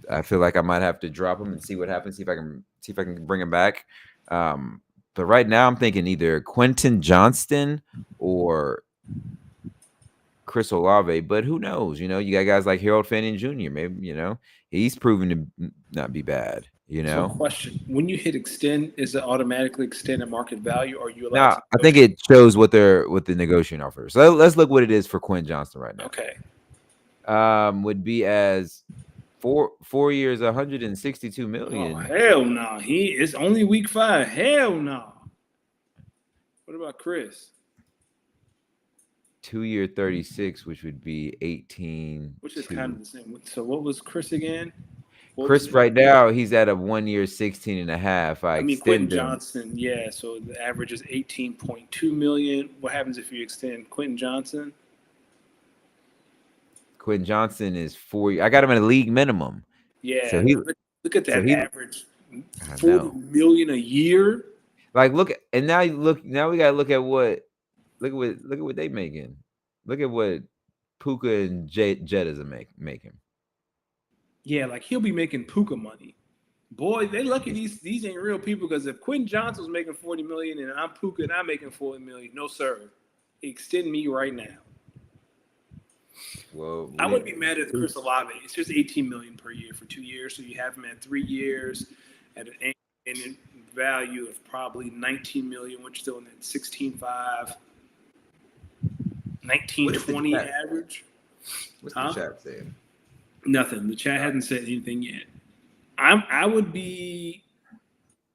I feel like I might have to drop him and see what happens, see if I can bring him back. But right now I'm thinking either Quentin Johnston or Chris Olave, but who knows? You got guys like Harold Fanning Jr. Maybe, he's proven to not be bad. So question: when you hit extend, is it automatically extend at market value, or are you allowed? No, I think it shows what the negotiating offers. So let's look what it is for Quentin Johnston right now. Okay. Would be as 4 years, 162 million. Oh, hell no. He is only week 5. Hell no. What about Chris? 2 year 36, which would be 18. Which is kind of the same. So what was Chris again? Chris right now, he's at a 1 year, 16.5. I mean, Quentin Johnston, yeah. So the average is 18.2 million. What happens if you extend Quentin Johnston? Quentin Johnston is 4. I got him at a league minimum. Yeah. So look at that average. 40 million a year. Like now we gotta look at what they making. Look at what Puka and Jettas are making. Yeah, like he'll be making Puka money. Boy, they lucky these ain't real people, because if Quentin Johnston's making 40 million and I'm Puka and I'm making 40 million, no sir. Extend me right now. Well, I wouldn't be mad at Chris Olave. It's just 18 million per year for 2 years. So you have him at 3 years at an annual value of probably 19 million, which is still in that 16.5, 19-20 average. What's the chat saying? Nothing. The chat hasn't said anything yet. I would be.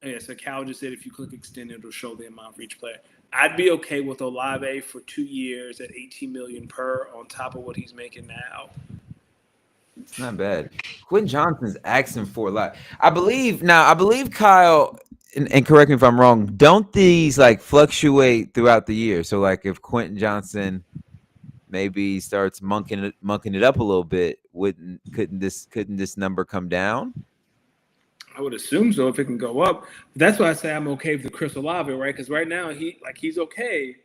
Yeah, so Cal just said if you click extend, it'll show the amount for each player. I'd be okay with Olave for 2 years at 18 million per, on top of what he's making now. It's not bad. Quentin Johnston's asking for a lot. I believe Kyle, and correct me if I'm wrong, don't these like fluctuate throughout the year? So like if Quentin Johnston maybe starts monking it up a little bit, couldn't this number come down? I would assume so if it can go up. That's why I say I'm okay with the Chris Olave, right? Because right now he's okay,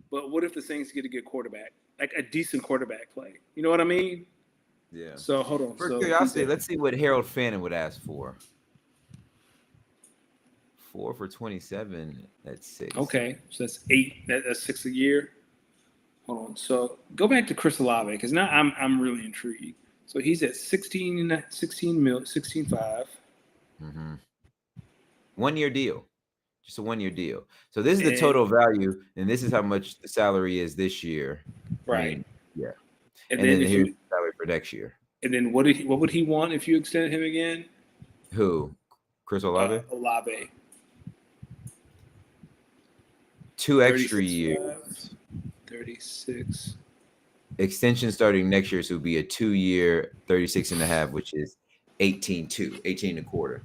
but what if the Saints get a good quarterback, like a decent quarterback play? You know what I mean? Yeah. So hold on. For curiosity, let's see what Harold Fanning would ask for. 4 for 27. That's 6. Okay, so that's 8. That's 6 a year. Hold on. So go back to Chris Olave, because now I'm really intrigued. So he's at 16.5. Mm-hmm. 1 year deal, just a 1 year deal. So this is the total value, and this is how much the salary is this year. Right. I mean, yeah. And then here's the salary for next year. And then what would he want if you extended him again? Who? Chris Olave? Olave. 2 extra years. 36. Extension starting next year, so it would be a 2 year, 36.5, which is 18 a quarter.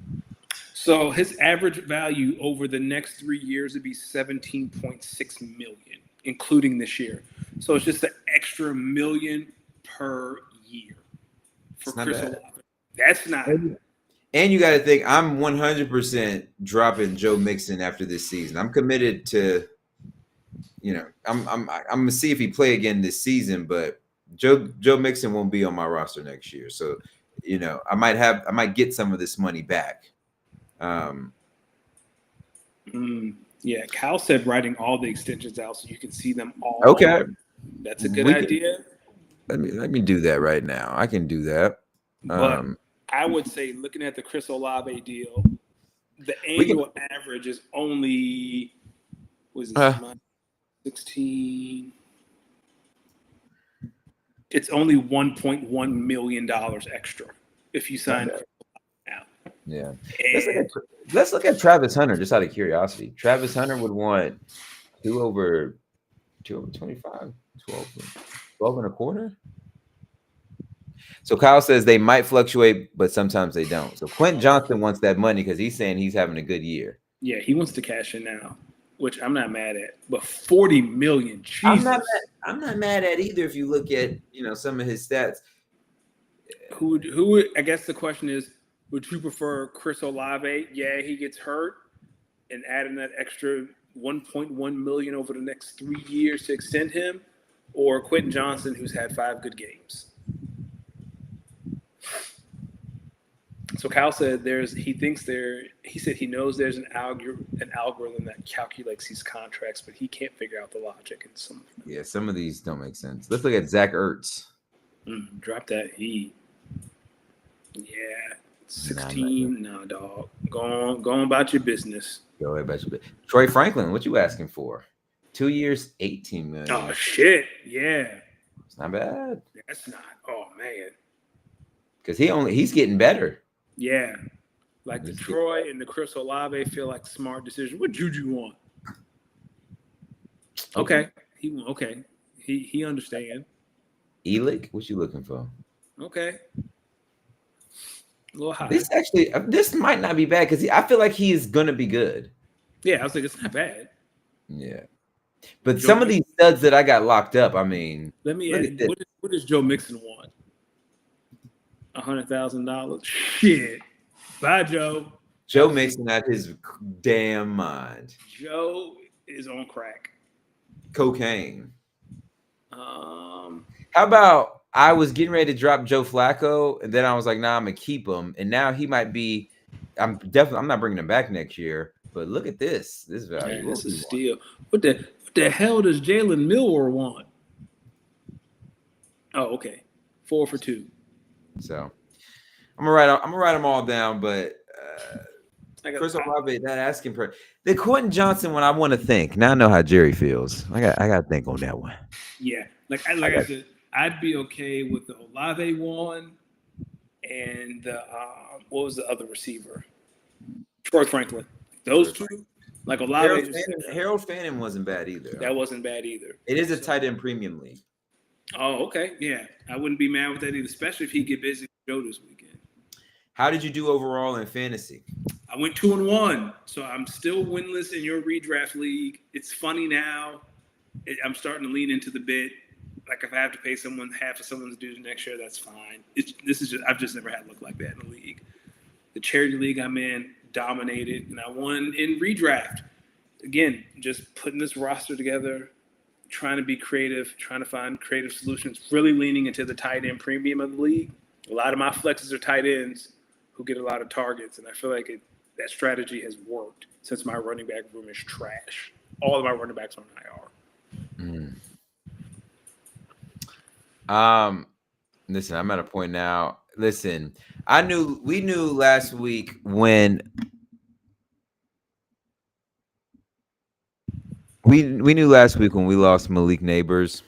So his average value over the next 3 years would be 17.6 million, including this year. So it's just an extra million per year for Chris Olave. That's not. And you got to think, I'm 100% dropping Joe Mixon after this season. I'm committed to, I'm gonna see if he play again this season, but Joe Mixon won't be on my roster next year. So, I might get some of this money back. Yeah, Cal said writing all the extensions out so you can see them all. Okay, that's a good idea. Let me do that right now. I can do that. But I would say, looking at the Chris Olave deal, the annual average is only was it 16? It's only $1.1 million extra if you sign now. Yeah. Let's look at Travis Hunter, just out of curiosity. Travis Hunter would want 2 over 25, 12 and a quarter. So Kyle says they might fluctuate, but sometimes they don't. So Quentin Johnson wants that money because he's saying he's having a good year. Yeah, he wants to cash in now, which I'm not mad at. But $40 million, Jesus. I'm not mad at either. If you look at some of his stats, who would? I guess the question is, would you prefer Chris Olave? Yeah, he gets hurt, and adding that extra 1.1 million over the next 3 years to extend him, or Quentin Johnson, who's had 5 good games. So Kyle said he said he knows there's an algorithm that calculates these contracts, but he can't figure out the logic in some of them. Yeah, some of these don't make sense. Let's look at Zach Ertz. Drop that heat. Yeah. 16. Nah, dog. Go on about your business. Go about your business. Troy Franklin, what you asking for? 2 years, 18 million. Oh shit. Yeah. It's not bad. That's not. Oh man. Because he's getting better. Yeah. Like the Troy and the Chris Olave feel like smart decisions. What Juju want? Okay. He understand. Elick, what you looking for? Okay. A little high. This might not be bad because I feel like he is gonna be good. Yeah, I was like, it's not bad. Yeah. But some of these studs that I got locked up, I mean, let me add, what does Joe Mixon want? $100,000. Shit. Bye, Joe. Joe Mixon out his damn mind. Joe is on crack. Cocaine. How about I was getting ready to drop Joe Flacco, and then I was like, nah, I'm gonna keep him, and now he might be. I'm not bringing him back next year. But look at this value. Man, this is steal. What the hell does Jalen Milroe want? Oh, okay, 4 for 2. So I'm gonna write them all down, but Chris Olave, that asking price. The Quentin Johnson one, I want to think. Now I know how Jerry feels. I got to think on that one. Yeah, like I said, I'd be okay with the Olave one, and the what was the other receiver? Troy Franklin. Those two, like Olave. Harold Fannin wasn't bad either. That wasn't bad either. It is a tight end premium league. Oh, okay. Yeah. I wouldn't be mad with that either, especially if he get busy with Joe this weekend. How did you do overall in fantasy? I went 2-1. So I'm still winless in your redraft league. It's funny now. I'm starting to lean into the bit. Like if I have to pay someone half of someone's dues next year, that's fine. I've just never had luck like that in the league. The charity league I'm in dominated, and I won in redraft. Again, just putting this roster together, trying to be creative, trying to find creative solutions, really leaning into the tight end premium of the league. A lot of my flexes are tight ends who get a lot of targets, and I feel like that strategy has worked since my running back room is trash. All of my running backs are on IR. Listen, I'm at a point now. Listen, we knew last week when we knew last week when we lost Malik Neighbors,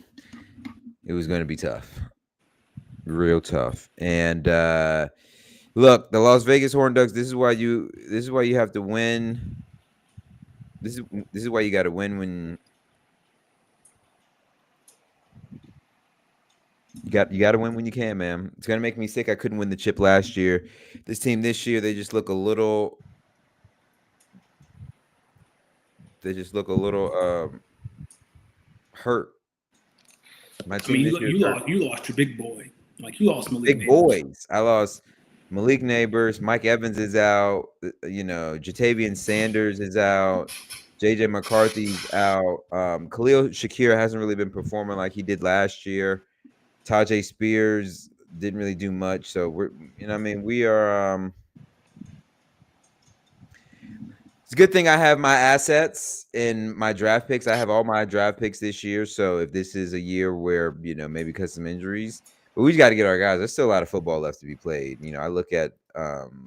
it was going to be tough, real tough. And look, the Las Vegas Horned Ducks. This is why you have to win. This is why you got to win when. You got to win when you can, man. It's gonna make me sick. I couldn't win the chip last year. This team this year, they just look a little. Hurt. My team. You lost your big boy. Like you lost Malik. Big boys. I lost Malik Neighbors. Mike Evans is out. Jatavian Sanders is out. JJ McCarthy's out. Khalil Shakir hasn't really been performing like he did last year. Tajay Spears didn't really do much, so we are. a good thing I have my assets in my draft picks. I have all my draft picks this year. So if this is a year where, maybe because some injuries, but we got to get our guys. There's still a lot of football left to be played. I look at, I'm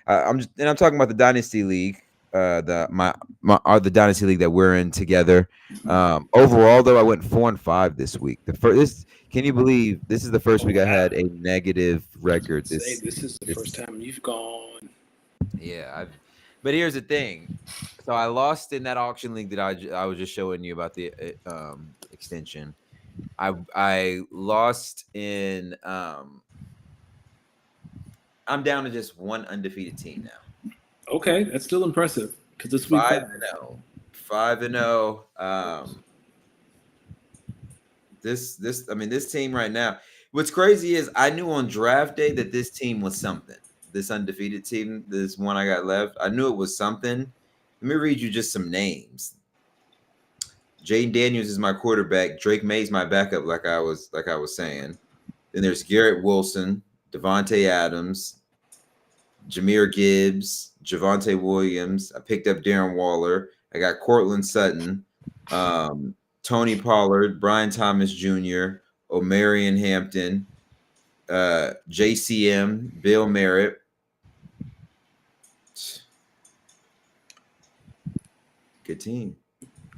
talking about the Dynasty League, the Dynasty League that we're in together. Overall, though, I went 4-5 this week. Can you believe this is the first week I had a negative record? This is the first time you've gone. Yeah, but here's the thing. So I lost in that auction league that I was just showing you about the extension. I lost in. I'm down to just one undefeated team now. Okay, that's still impressive because this week 5-0. 5-0. This team right now. What's crazy is I knew on draft day that this team was something. This undefeated team, this one I got left, I knew it was something. Let me read you just some names. Jaden Daniels is my quarterback. Drake May's my backup, like I was saying. Then there's Garrett Wilson, Devontae Adams, Jahmyr Gibbs, Javonte Williams. I picked up Darren Waller. I got Cortland Sutton, Tony Pollard, Brian Thomas Jr., Omarion Hampton, JCM, Bill Merritt. Good team.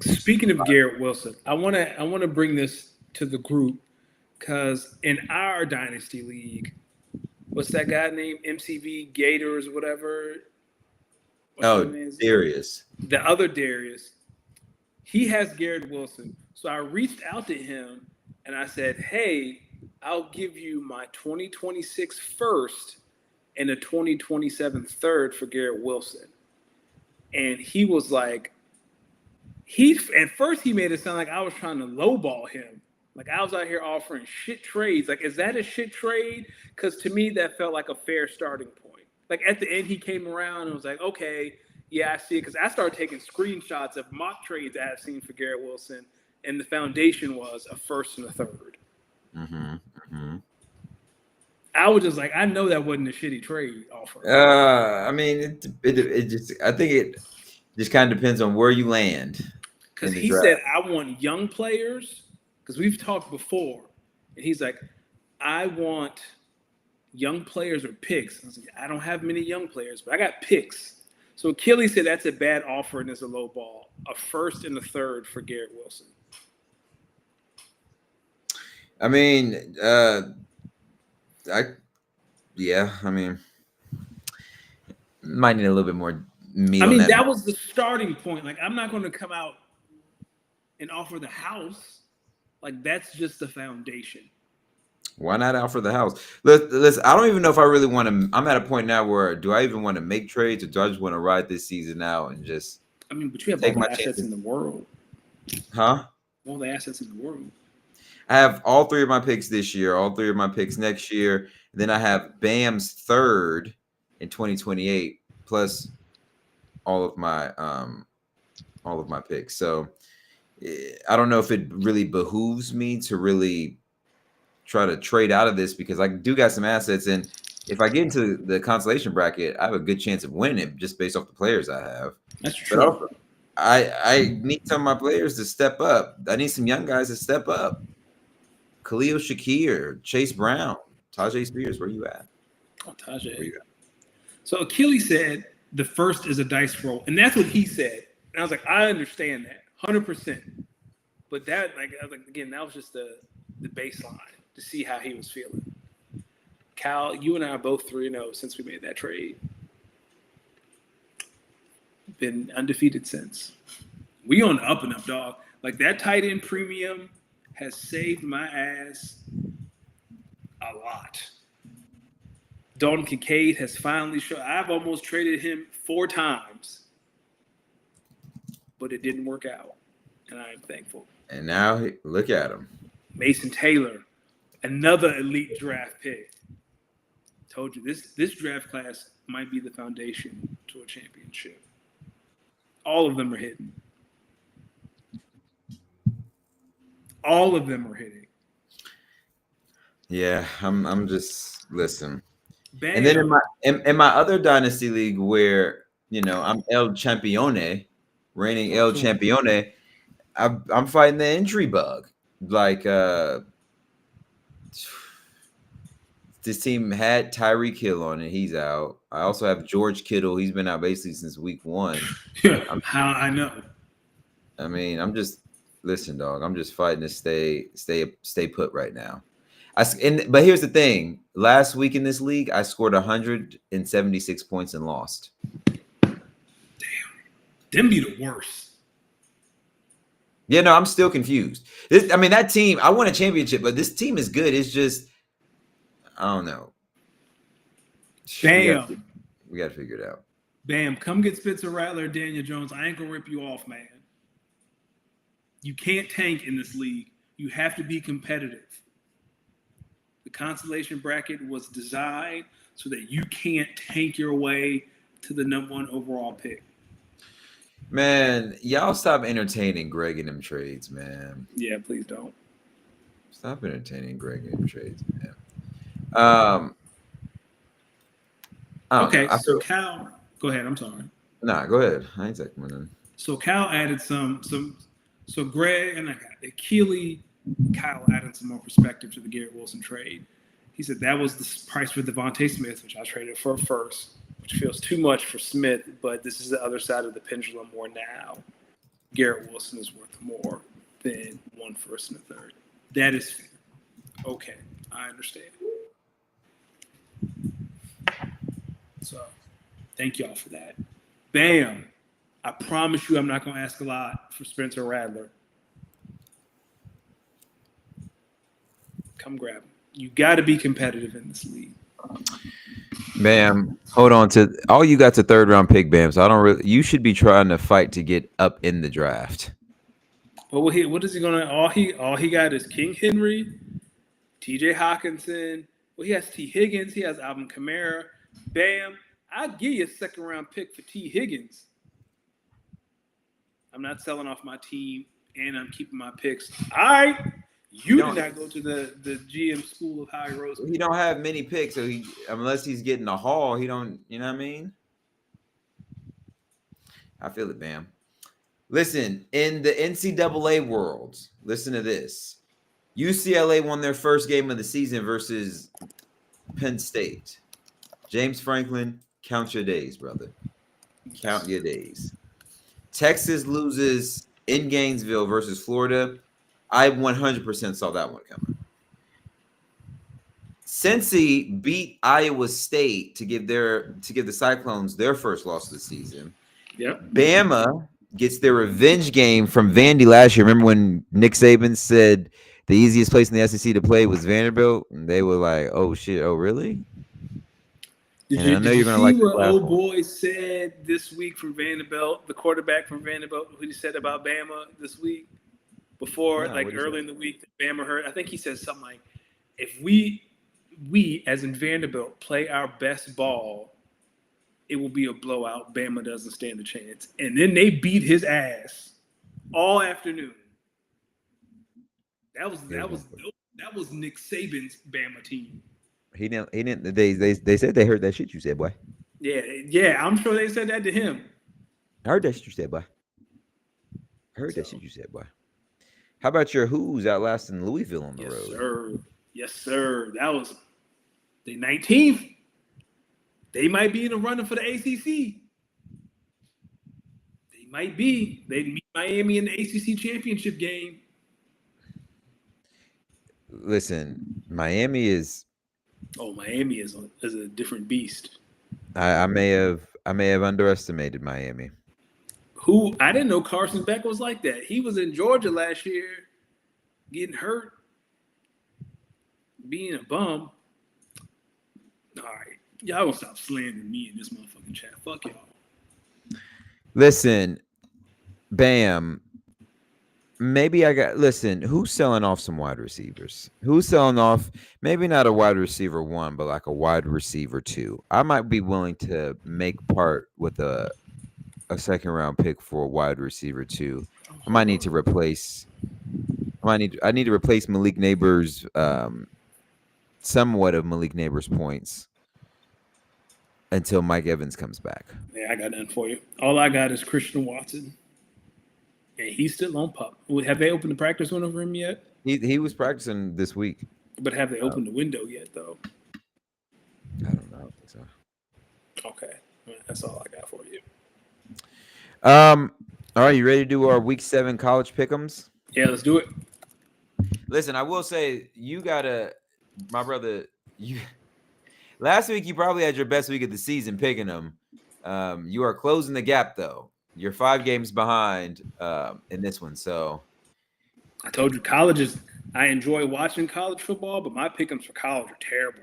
Speaking of Garrett Wilson, I want to bring this to the group because in our Dynasty League, what's that guy named MCV Gators, whatever? Darius. The other Darius. He has Garrett Wilson. So I reached out to him and I said, hey, I'll give you my 2026 first and a 2027 third for Garrett Wilson. And he was like, at first he made it sound like I was trying to lowball him. Like I was out here offering shit trades. Like, is that a shit trade? Because to me, that felt like a fair starting point. Like at the end, he came around and was like, okay, yeah, I see it. Because I started taking screenshots of mock trades I've seen for Garrett Wilson. And the foundation was a first and a third. Mm-hmm. Mm-hmm. I was just like, I know that wasn't a shitty trade offer. I think it just kind of depends on where you land. Because he said, I want young players. Because we've talked before. And he's like, I want young players or picks. I was like, I don't have many young players, but I got picks. So Achilles said that's a bad offer and it's a low ball. A first and a third for Garrett Wilson. I mean, might need a little bit more meat. That was the starting point. Like, I'm not going to come out and offer the house. Like, that's just the foundation. Why not offer the house? Listen, I don't even know if I really want to. I'm at a point now where do I even want to make trades or do I just want to ride this season out and just? But you have all the assets in the world. Huh? All the assets in the world. I have all three of my picks this year, all three of my picks next year. Then I have Bam's third in 2028, plus all of my picks. So I don't know if it really behooves me to really try to trade out of this because I do got some assets, and if I get into the consolation bracket, I have a good chance of winning it just based off the players I have. That's true. But also, I need some of my players to step up. I need some young guys to step up. Khalil Shakir, Chase Brown, Tajay Spears, where you at? Oh, Tajay. Where you at? So Achilles said the first is a dice roll, and that's what he said. And I was like, I understand that 100%. But that, again, that was just the baseline to see how he was feeling. Cal, you and I are both 3-0 since we made that trade. Been undefeated since. We on the up and up, dog. Like that tight end premium has saved my ass a lot. Dalton Kincaid has finally shown. I've almost traded him 4 times, but it didn't work out, and I am thankful. And now look at him. Mason Taylor, another elite draft pick. Told you this draft class might be the foundation to a championship. All of them are hitting. All of them are hitting. Yeah, I'm just listen. Bam. And then in my other dynasty league where I'm El Campione, reigning El Campione. I'm fighting the injury bug. Like this team had Tyreek Hill on it. He's out. I also have George Kittle. He's been out basically since week 1. How I know. I mean, listen, dog. I'm just fighting to stay put right now. But here's the thing. Last week in this league, I scored 176 points and lost. Damn. Them be the worst. Yeah, no, I'm still confused. That team, I won a championship, but this team is good. It's just, I don't know. Bam. We got to figure it out. Bam. Come get Spencer Rattler, Daniel Jones. I ain't going to rip you off, man. You can't tank in this league. You have to be competitive. The consolation bracket was designed so that you can't tank your way to the number 1 overall pick. Man, y'all stop entertaining Greg in them trades, man. Yeah, please don't. Stop entertaining Greg in them trades, man. Okay, so Cal, go ahead. I'm sorry. Nah, go ahead. I ain't taking one. So Cal added some. So Greg and Kyle added some more perspective to the Garrett Wilson trade. He said that was the price for Devontae Smith, which I traded for first, which feels too much for Smith, but this is the other side of the pendulum more now. Garrett Wilson is worth more than 1 first and a third. That is fair. Okay, I understand. So thank y'all for that. Bam. I promise you I'm not going to ask a lot for Spencer Rattler. Come grab him. You got to be competitive in this league. Bam, hold on to all you got's a 3rd round pick, Bam. So you should be trying to fight to get up in the draft. But what is he gonna? All he got is King Henry, T.J. Hawkinson. Well, he has T. Higgins. He has Alvin Kamara. Bam, I'll give you a 2nd round pick for T. Higgins. I'm not selling off my team, and I'm keeping my picks. All right. You did not go to the GM school of high roads. He don't have many picks, so unless he's getting a haul, he don't. You know what I mean? I feel it, Bam. Listen, in the NCAA world, listen to this. UCLA won their first game of the season versus Penn State. James Franklin, count your days, brother. Count your days. Texas loses in Gainesville versus Florida. I 100% saw that one coming. Cincy beat Iowa State to give the Cyclones their first loss of the season. Yep. Bama gets their revenge game from Vandy last year. Remember when Nick Saban said the easiest place in the SEC to play was Vanderbilt, and they were like, "Oh shit! Oh really?" Did you see what old boy said this week from Vanderbilt? The quarterback from Vanderbilt, what he said about Bama this week. Before, early in the week, Bama heard. I think he said something like, "If we as in Vanderbilt play our best ball, it will be a blowout. Bama doesn't stand a chance." And then they beat his ass all afternoon. That was Nick Saban's Bama team. He didn't. They said they heard that shit you said, boy. Yeah. I'm sure they said that to him. I heard that shit you said, boy. That shit you said, boy. How about your Who's outlasting Louisville on the road? Yes, sir. That was the 19th. They might be in the running for the ACC. They might be. They meet Miami in the ACC championship game. Listen, Miami is. Oh, Miami is a different beast. I may have underestimated Miami. Who I didn't know Carson Beck was like that. He was in Georgia last year, getting hurt, being a bum. All right, y'all gonna stop slandering me in this motherfucking chat. Fuck y'all. Listen, Bam. Who's selling off some wide receivers? Who's selling off maybe not a wide receiver 1, but like a wide receiver 2? I might be willing to make part with a 2nd round pick for a wide receiver 2. I need to replace Malik Neighbors, somewhat of Malik Neighbors' points. until Mike Evans comes back. Yeah, I got nothing for you. All I got is Christian Watson. And he's still on pup. Have they opened the practice window for him yet? He was practicing this week. But have they opened the window yet, though? I don't know. I don't think so. Okay. That's all I got for you. All right, you ready to do our week 7 college pick'ems? Yeah, let's do it. Listen, I will say my brother, last week you probably had your best week of the season picking them. You are closing the gap though. You're 5 games behind in this one. So I told you I enjoy watching college football, but my pick'ems for college are terrible.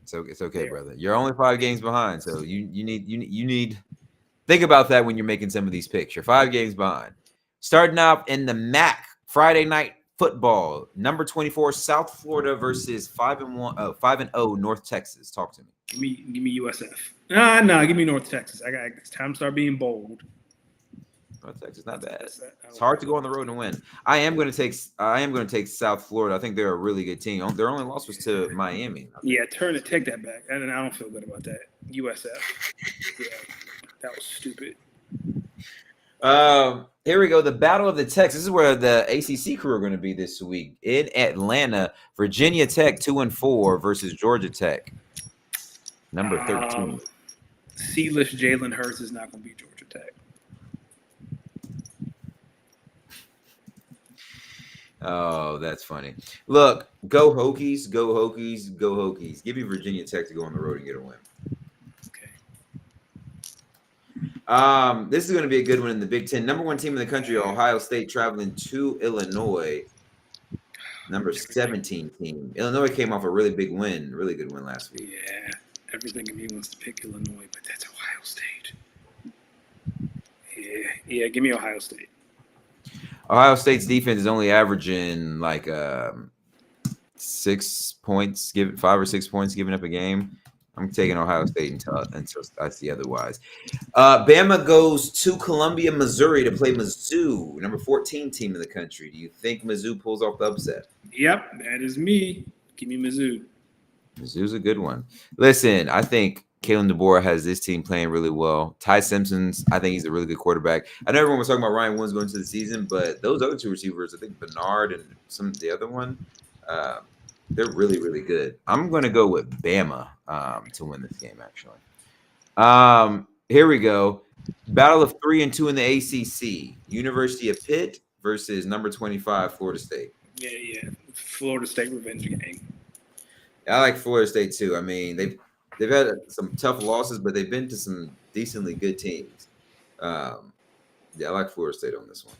So it's okay, brother. You're only 5 games behind. So you need think about that when you're making some of these picks. You're 5 games behind. Starting out in the MAC Friday night football, number 24 South Florida versus 5-0 North Texas. Talk to me. Give me USF. Nah, give me North Texas. It's time to start being bold. North Texas, not bad. It's hard to go on the road and win. I am going to take South Florida. I think they're a really good team. Their only loss was to Miami. Yeah, take that back. And I don't feel good about that. USF. Yeah, that was stupid. Here we go. The Battle of the Techs. This is where the ACC crew are going to be this week in Atlanta. Virginia Tech 2-4 versus Georgia Tech, number 13. Seedless Jalen Hurts is not going to be Georgia Tech. Oh, that's funny. Look, go Hokies, go Hokies, go Hokies. Give me Virginia Tech to go on the road and get a win. This is going to be a good one in the Big Ten. Number 1 team in the country, Ohio State, traveling to Illinois. Number 17 team. Illinois came off a really big win, really good win last week. Yeah, everything in me wants to pick Illinois, but that's Ohio State. Yeah, give me Ohio State. Ohio State's defense is only averaging like 6 points, 5 or 6 points giving up a game. I'm taking Ohio State until I see otherwise. Bama goes to Columbia, Missouri to play Mizzou, number 14 team in the country. Do you think Mizzou pulls off the upset? Yep, that is me. Give me Mizzou. Mizzou's a good one. Listen, I think Kalen DeBoer has this team playing really well. Ty Simpson's, I think he's a really good quarterback. I know everyone was talking about Ryan Woods going to the season, but those other 2 receivers, I think Bernard and the other one, they're really, really good. I'm going to go with Bama to win this game, actually. Here we go. Battle of 3 and 2 in the ACC. University of Pitt versus number 25, Florida State. Yeah. Florida State revenge game. I like Florida State, too. I mean, they've had some tough losses, but they've been to some decently good teams. I like Florida State on this one.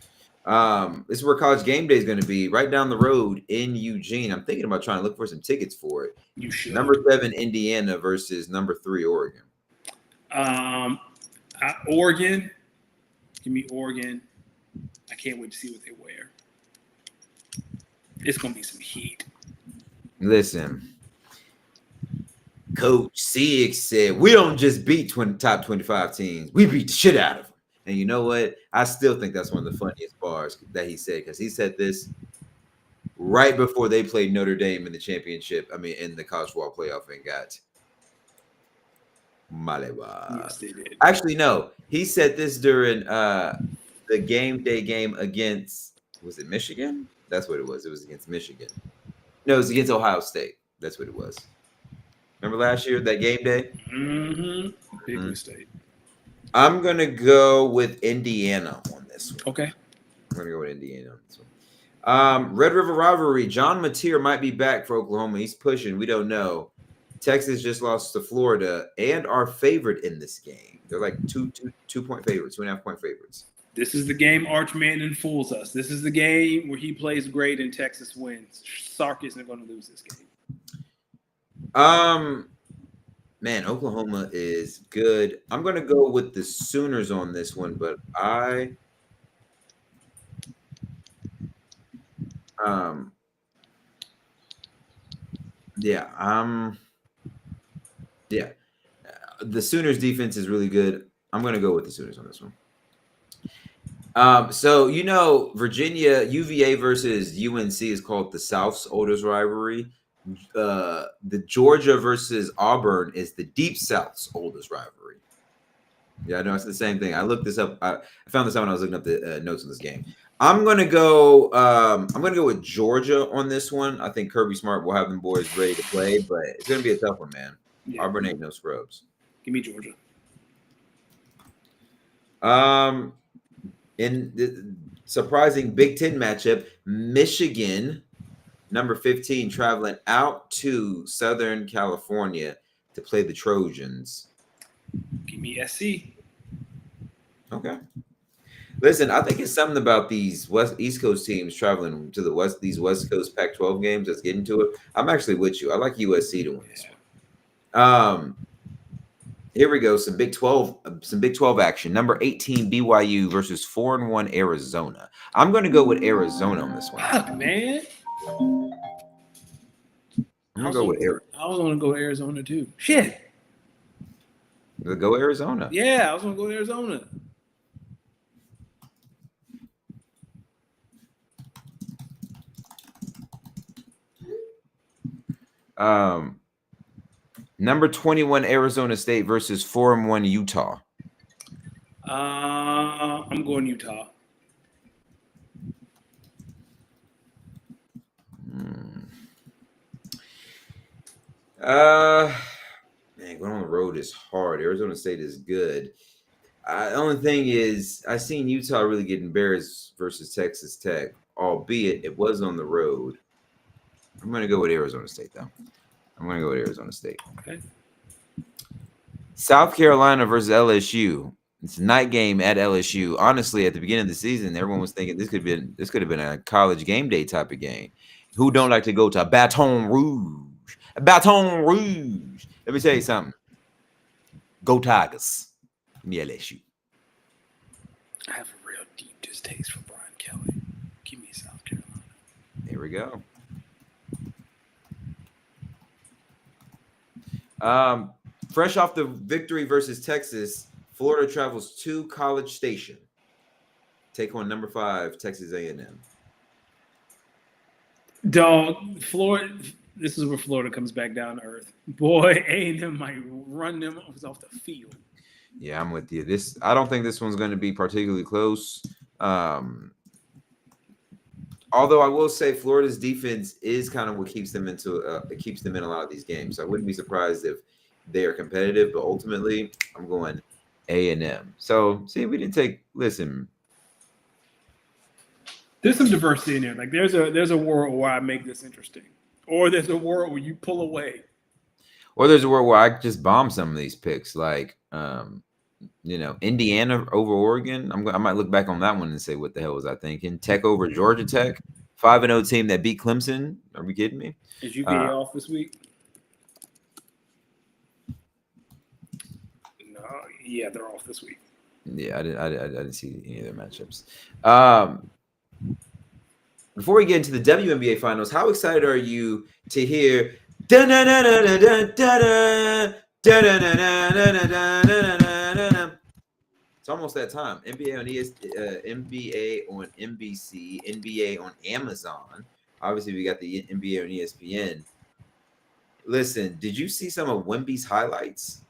This is where College Game Day is going to be, right down the road in Eugene. I'm thinking about trying to look for some tickets for it. You should. Number 7 Indiana versus number 3 Oregon. Oregon. Give me Oregon. I can't wait to see what they wear. It's going to be some heat. Listen, Coach Seig said, we don't just beat top 25 teams. We beat the shit out of them. And you know what? I still think that's one of the funniest bars that he said, because he said this right before they played Notre Dame in the championship. I mean, in the college football playoff and got Maleba. Yes, they did. Actually, no. He said this during the game day game against, was it Michigan? That's what it was. It was against Michigan. No, it was against Ohio State. That's what it was. Remember last year, that game day? Mm-hmm. Big mistake. I'm going to go with Indiana on this one. Okay. I'm going to go with Indiana on this one. Red River Rivalry. John Mateer might be back for Oklahoma. He's pushing. We don't know. Texas just lost to Florida and are favored in this game. They're like 2-point favorites, 2.5-point favorites. This is the game Arch Manning fools us. This is the game where he plays great and Texas wins. Sark isn't going to lose this game. Man, Oklahoma is good. I'm going to go with the Sooners on this one, but the Sooners defense is really good. I'm going to go with the Sooners on this one. So, Virginia, UVA versus UNC is called the South's oldest rivalry. the Georgia versus Auburn is the Deep South's oldest rivalry. Yeah, I know it's the same thing. I looked this up. I found this out when I was looking up the notes on this game. I'm gonna go. I'm gonna go with Georgia on this one. I think Kirby Smart will have them boys ready to play, but it's gonna be a tough one, man. Yeah. Auburn ain't no scrubs. Give me Georgia. In the surprising Big Ten matchup, Michigan, number 15, traveling out to Southern California to play the Trojans. Give me SC. Okay. Listen, I think it's something about these East Coast teams traveling to these West Coast Pac-12 games that's getting to it. I'm actually with you. I like USC to win this one. Here we go. Some Big 12 action. Number 18 BYU versus 4-1 Arizona. I'm going to go with Arizona on this one. Fuck, man. I'm going to go with Arizona. I was going to go Arizona too. Shit. Go Arizona. Yeah, I was going to go Arizona. Number 21 Arizona State versus 4-1 Utah. I'm going Utah. Man, going on the road is hard. Arizona State is good. The only thing is, I seen Utah really get embarrassed versus Texas Tech, albeit it was on the road. I'm going to go with Arizona State, though. I'm going to go with Arizona State. Okay. South Carolina versus LSU. It's a night game at LSU. Honestly, at the beginning of the season, everyone was thinking this could have been a college game day type of game. Who don't like to go to Baton Rouge? Baton Rouge. Let me tell you something. Go Tigers. Give me LSU. I have a real deep distaste for Brian Kelly. Give me South Carolina. There we go. Fresh off the victory versus Texas, Florida travels to College Station. Take on number 5, Texas A&M. Dog, Florida. This is where Florida comes back down to earth. Boy, A&M might run them off the field. Yeah, I'm with you. I don't think this one's going to be particularly close. Although I will say Florida's defense is kind of what keeps them in a lot of these games. So I wouldn't be surprised if they are competitive, but ultimately I'm going A&M. So see, we didn't take. Listen, there's some diversity in there. Like there's a world where I make this interesting, or there's a world where you pull away, or there's a world where I just bomb some of these picks, like Indiana over Oregon. I might look back on that one and say, what the hell was I thinking? Tech over Georgia Tech, 5-0 team that beat Clemson. Are we kidding me? Is UVA off this week? No, yeah, they're off this week. Yeah, I didn't see any of their matchups. Before we get into the WNBA finals, how excited are you to hear? It's almost that time. NBA on NBC, NBA on Amazon. Obviously, we got the NBA on ESPN. Listen, did you see some of Wemby's highlights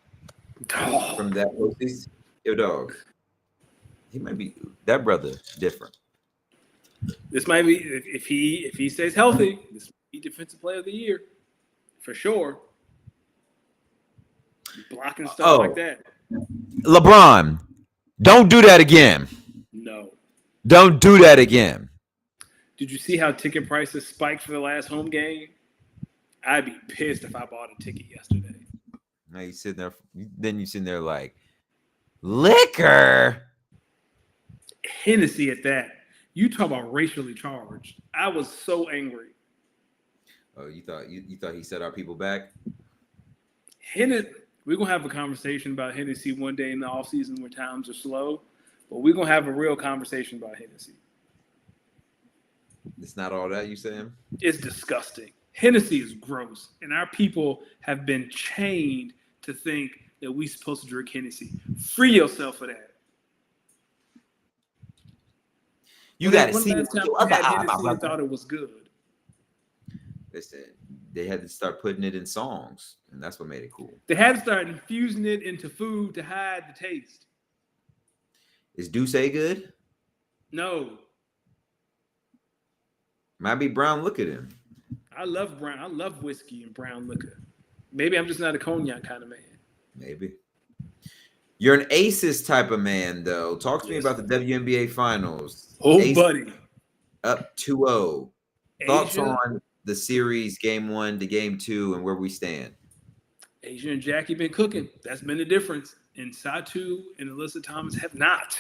from that postseason? Yo, dog. He might be that brother different. This might be if he stays healthy. This might be Defensive Player of the Year for sure. Blocking stuff like that. LeBron, don't do that again. No. Don't do that again. Did you see how ticket prices spiked for the last home game? I'd be pissed if I bought a ticket yesterday. Now you sitting there. Then you sitting there like liquor. Hennessy at that. You talk about racially charged. I was so angry. Oh, you thought he set our people back? Hennessy. We're going to have a conversation about Hennessy one day in the offseason where times are slow, but we're going to have a real conversation about Hennessy. It's not all that, you saying? It's disgusting. Hennessy is gross, and our people have been chained to think that we're supposed to drink Hennessy. Free yourself of that. You got to see. I thought it was good. Listen, they had to start putting it in songs, and that's what made it cool. They had to start infusing it into food to hide the taste. Is Douce good? No. Might be brown. Look at him. I love brown. I love whiskey and brown liquor. Maybe I'm just not a cognac kind of man. Maybe. You're an Aces type of man, though. Talk to me about the WNBA Finals. Oh, Aces buddy. Up 2-0. Thoughts Asia, on the series, game 1 to game 2, and where we stand? Asia and Jackie been cooking. That's been the difference. And Satu and Alyssa Thomas have not.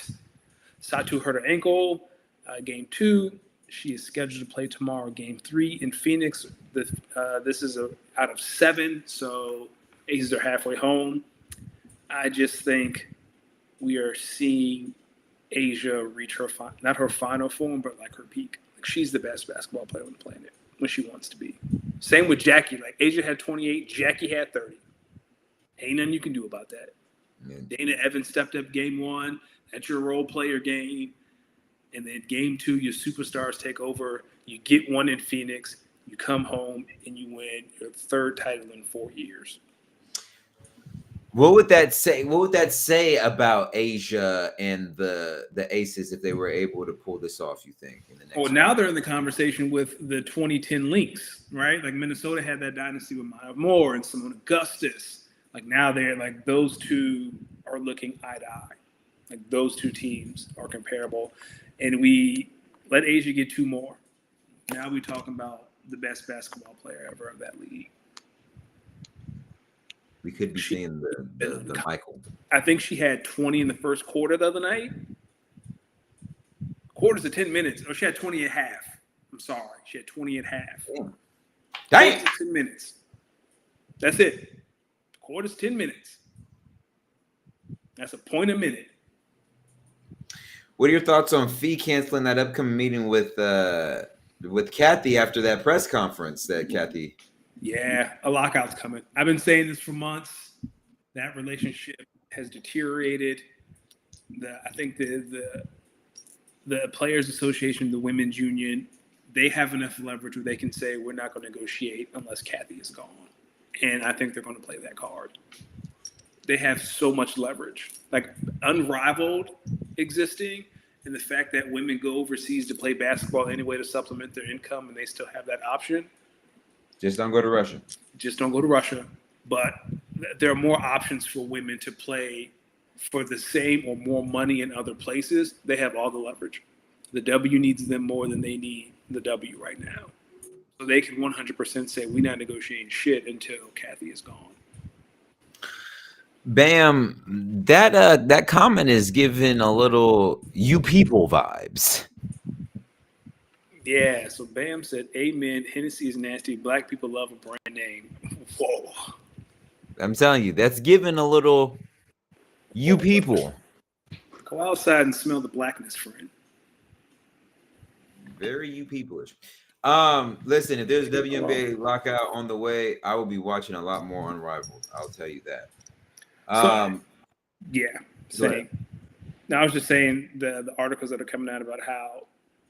Satu hurt her ankle. Game 2. She is scheduled to play tomorrow. Game 3 in Phoenix. This is out of 7, so Aces are halfway home. I just think we are seeing Asia reach her not her final form, but like her peak. Like she's the best basketball player on the planet when she wants to be. Same with Jackie. Like Asia had 28, Jackie had 30. Ain't nothing you can do about that. Man. Dana Evans stepped up game 1. That's your role player game. And then game 2, your superstars take over. You get one in Phoenix. You come home and you win your 3rd title in 4 years. What would that say? What would that say about Asia and the Aces if they were able to pull this off? You think? In the next now they're in the conversation with the 2010 Lynx, right? Like Minnesota had that dynasty with Maya Moore and Simone Augustus. Like now they're like those two are looking eye to eye. Like those two teams are comparable, and we let Asia get 2 more. Now we're talking about the best basketball player ever of that league. We could be seeing the Michael. I think she had 20 in the first quarter the other night. Quarters of 10 minutes. Oh, she had 20 and a half. I'm sorry. She had 20 and a half. Dang. 10 minutes. That's it. Quarters, 10 minutes. That's a point a minute. What are your thoughts on Fee canceling that upcoming meeting with Kathy after that press conference that Kathy... Yeah, a lockout's coming. I've been saying this for months. That relationship has deteriorated. I think the Players Association, the Women's Union, they have enough leverage where they can say we're not going to negotiate unless Kathy is gone. And I think they're going to play that card. They have so much leverage, like unrivaled existing, and the fact that women go overseas to play basketball anyway to supplement their income, and they still have that option. Just don't go to Russia. Just don't go to Russia. But there are more options for women to play for the same or more money in other places. They have all the leverage. The W needs them more than they need the W right now. So they can 100% say we're not negotiating shit until Kathy is gone. Bam, that comment is giving a little "you people" vibes. Yeah, so Bam said, amen, Hennessy is nasty. Black people love a brand name. Whoa. I'm telling you, that's giving a little "you people." Go outside and smell the blackness, friend. Very you people-ish. Listen, if there's a WNBA lockout on the way, I will be watching a lot more Unrivaled. I'll tell you that. Yeah, same. Now, I was just saying the articles that are coming out about how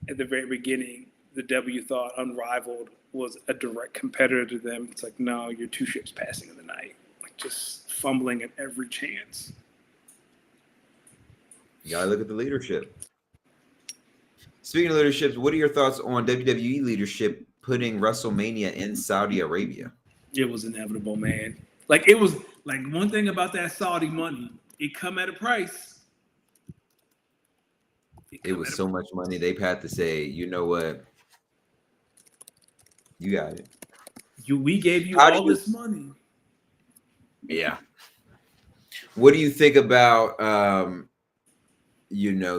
at the very beginning, the W thought Unrivaled was a direct competitor to them. It's like, no, you're 2 ships passing in the night. Like just fumbling at every chance. You gotta look at the leadership. Speaking of leaderships, what are your thoughts on WWE leadership putting WrestleMania in Saudi Arabia? It was inevitable, man. Like it was like one thing about that Saudi money, it come at a price. It was so much money. They've had to say, you know what? You got it. We gave you all this money. Yeah. What do you think about,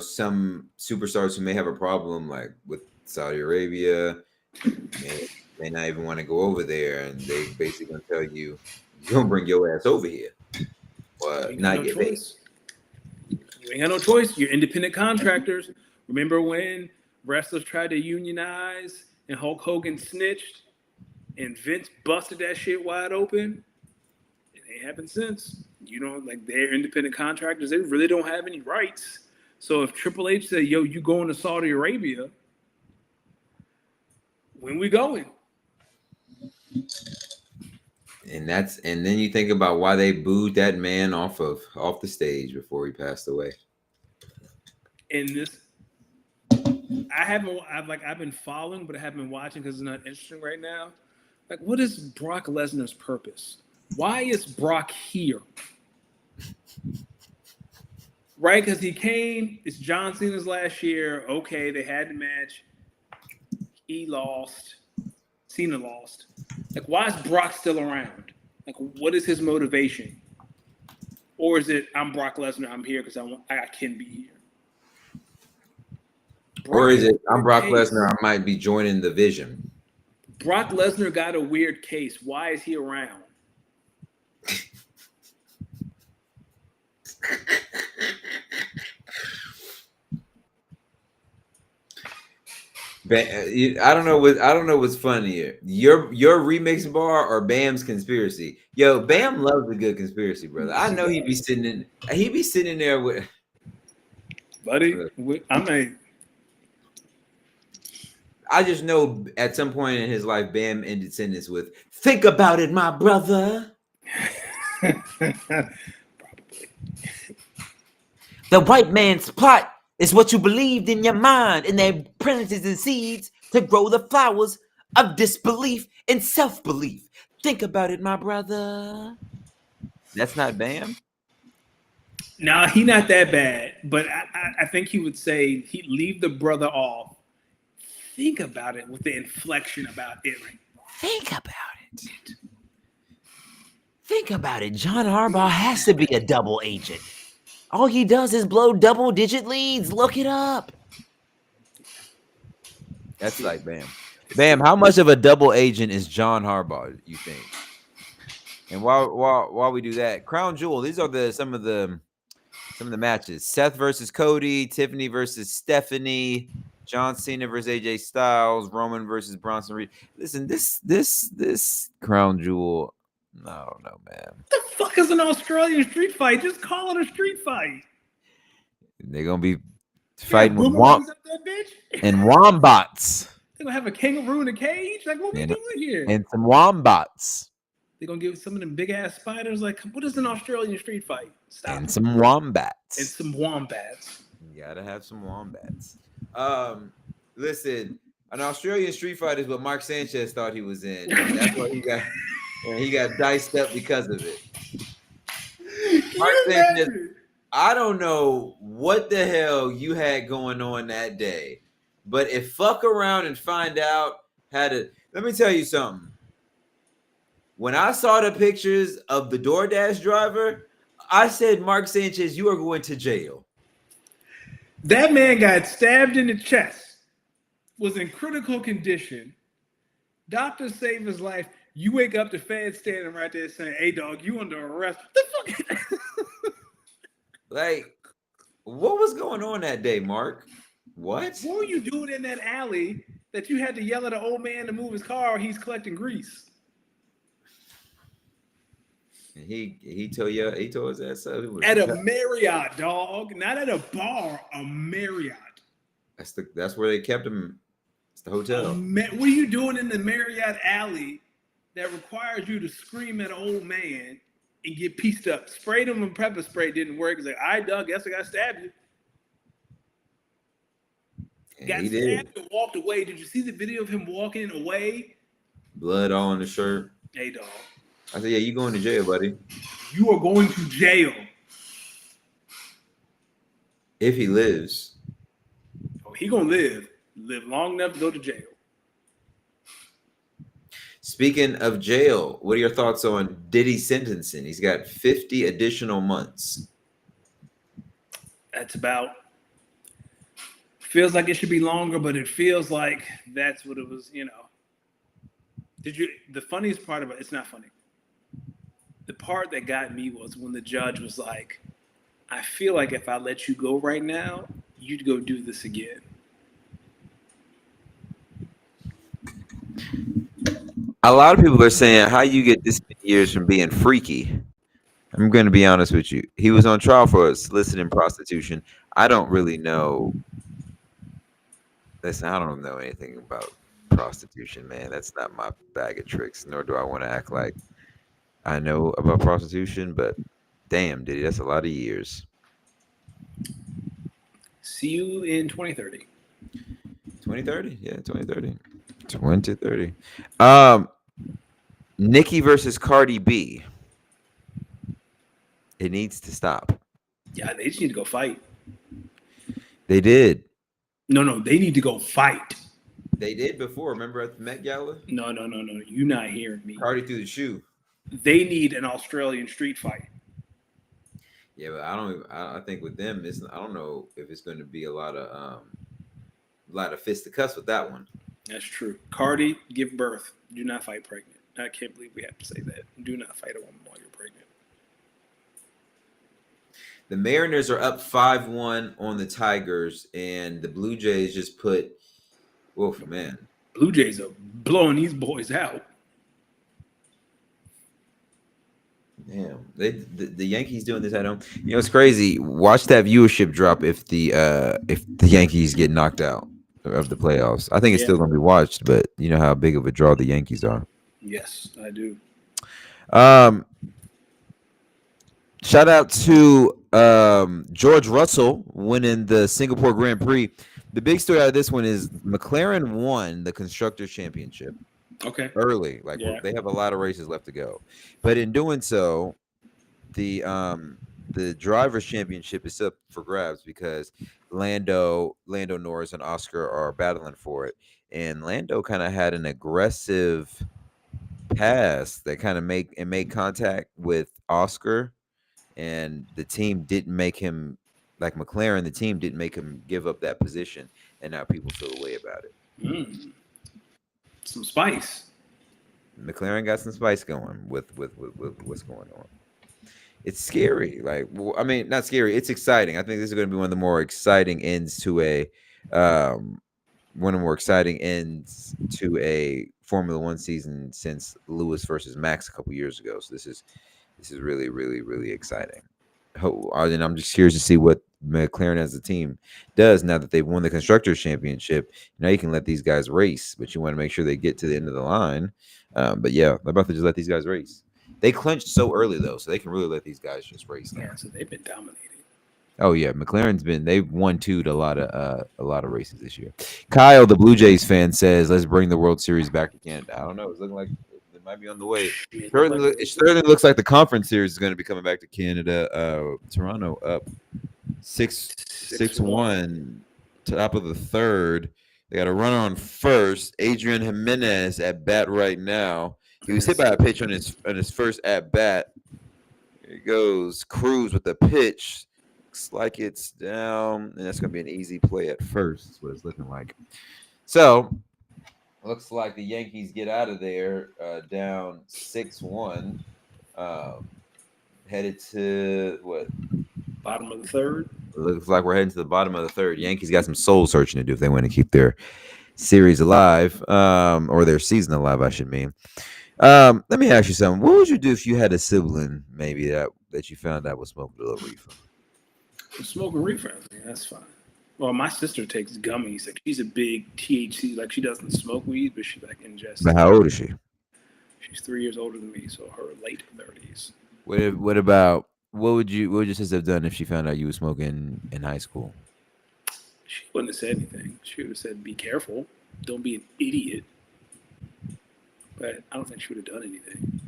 some superstars who may have a problem like with Saudi Arabia, may not even want to go over there, and they basically going to tell you, you're going to bring your ass over here. Or not get paid. You ain't got no choice. You're independent contractors. Remember when wrestlers tried to unionize and Hulk Hogan snitched and Vince busted that shit wide open? It ain't happened since. They're independent contractors. They really don't have any rights. So if Triple H said, yo, you going to Saudi Arabia, when we going? And then you think about why they booed that man off the stage before he passed away. In this, I've been following, but I haven't been watching because it's not interesting right now. Like, what is Brock Lesnar's purpose? Why is Brock here? Right? Because he came, it's John Cena's last year. Okay, they had the match. He lost. Cena lost. Like, why is Brock still around? Like, what is his motivation? Or is it, I'm Brock Lesnar, I'm here because I can be here? Or is it, I'm Brock Lesnar, I might be joining the Vision? Brock Lesnar got a weird case. Why is he around? I don't know what's funnier, your remix bar or Bam's conspiracy. Yo, Bam loves a good conspiracy, brother. I know he'd be sitting there with, buddy. I just know at some point in his life, Bam ended sentence with, "Think about it, my brother." The white man's plot is what you believed in your mind, and their apprentices and seeds to grow the flowers of disbelief and self-belief. Think about it, my brother. That's not Bam? Nah, he not that bad, but I think he would say he'd leave the brother off. Think about it with the inflection about it. Think about it. Think about it. John Harbaugh has to be a double agent. All he does is blow double-digit leads. Look it up. That's like Bam. Bam, how much of a double agent is John Harbaugh, you think? And while we do that, Crown Jewel, these are some of the matches. Seth versus Cody, Tiffany versus Stephanie, John Cena versus AJ Styles, Roman versus Bronson Reed. Listen, this Crown Jewel, I don't know, man. What the fuck is an Australian street fight? Just call it a street fight. They're gonna be fighting with and wombats. They're gonna have a kangaroo in a cage. Like, what we doing here? And some wombats. They're gonna give some of them big ass spiders. Like, what is an Australian street fight? Stop. And some wombats. And some wombats. You gotta have some wombats. Listen, an Australian street fight is what Mark Sanchez thought he was in. That's why he got diced up because of it. Mark Sanchez, I don't know what the hell you had going on that day, but if fuck around and find out let me tell you something. When I saw the pictures of the DoorDash driver, I said, Mark Sanchez, you are going to jail. That man got stabbed in the chest, was in critical condition. Doctors saved his life. You wake up, the feds standing right there saying, "Hey, dog, you under arrest." What the fuck? Like, what was going on that day, Mark? What were you doing in that alley that you had to yell at an old man to move his car? He's collecting grease. He told his ass up. At a Marriott, dog, not at a bar. A Marriott. That's where they kept him. It's the hotel. What are you doing in the Marriott alley that requires you to scream at an old man and get pieced up? Sprayed him with pepper spray, didn't work. He's like, "All right, dog, guess I got to stab you." Got stabbed and walked away. Did you see the video of him walking away? Blood all on the shirt. Hey, dog. I said, "Yeah, you going to jail, buddy. You are going to jail." If he lives. Oh, he gonna live long enough to go to jail. Speaking of jail, what are your thoughts on Diddy's sentencing? He's got 50 additional months. That's about. Feels like it should be longer, but it feels like that's what it was. The funniest part about it's not funny. The part that got me was when the judge was like, "I feel like if I let you go right now, you'd go do this again." A lot of people are saying, how you get this many years from being freaky? I'm going to be honest with you. He was on trial for soliciting prostitution. I don't really know. Listen, I don't know anything about prostitution, man. That's not my bag of tricks, nor do I want to act like I know about prostitution, but damn, Diddy, that's a lot of years. See you in 2030. 2030? Yeah, 2030. 2030. Nicki versus Cardi B. It needs to stop. Yeah, they just need to go fight. They did. No, they need to go fight. They did before. Remember at the Met Gala? No. You're not hearing me. Cardi threw the shoe. They need an Australian street fight. Yeah, but I think with them, I don't know if it's going to be a lot of fisticuffs with that one. That's true. Cardi, give birth. Do not fight pregnant. I can't believe we have to say that. Do not fight a woman while you're pregnant. The Mariners are up 5-1 on the Tigers, and the Blue Jays just put, oof, man. Blue Jays are blowing these boys out. Damn, the Yankees doing this at home. You know, it's crazy. Watch that viewership drop if the Yankees get knocked out of the playoffs. I think it's still going to be watched, but you know how big of a draw the Yankees are. Yes, I do. Shout out to George Russell winning the Singapore Grand Prix. The big story out of this one is McLaren won the Constructors Championship. Okay. Early, they have a lot of races left to go, but in doing so, the Drivers' Championship is up for grabs because Lando Norris and Oscar are battling for it, and Lando kind of had an aggressive pass that kind of made contact with Oscar, and the team didn't make him like McLaren. The team didn't make him give up that position, and now people feel a way about it. Some spice. McLaren got some spice going with what's going on. It's scary. Not scary. It's exciting. I think this is going to be one of the more exciting ends to a Formula One season since Lewis versus Max a couple years ago. So this is really, really, really exciting. And I'm just curious to see what McLaren as a team does now that they've won the Constructors Championship. Now you can let these guys race, but you want to make sure they get to the end of the line. But yeah, they're about to just let these guys race. They clinched so early though, so they can really let these guys just race now. Yeah, so they've been dominating. Oh yeah, they've 1-2'd a lot of races this year. Kyle, the Blue Jays fan, says, "Let's bring the World Series back again." I don't know. It's looking like it might be on the way. It certainly looks like the Conference Series is going to be coming back to Canada. Toronto up 6-1, top of the third. They got a runner on first. Adrian Jimenez at bat right now. He was hit by a pitch on his first at bat. Here he goes. Cruz with the pitch. Looks like it's down, and that's going to be an easy play at first. That's what it's looking like. So, looks like the Yankees get out of there down 6-1. Headed to what? Bottom of the third. Looks like we're heading to the bottom of the third. Yankees got some soul searching to do if they want to keep their series alive, or their season alive, I should mean. Let me ask you something. What would you do if you had a sibling, maybe that you found out was smoking a little reefer? Smoking reefer, that's fine. Well, my sister takes gummies. Like, she's a big THC. Like, she doesn't smoke weed, but she ingests. But how old is she? She's 3 years older than me, so her late 30s. What would your sister have done if she found out you were smoking in high school? She wouldn't have said anything. She would have said, "Be careful. Don't be an idiot." But I don't think she would have done anything.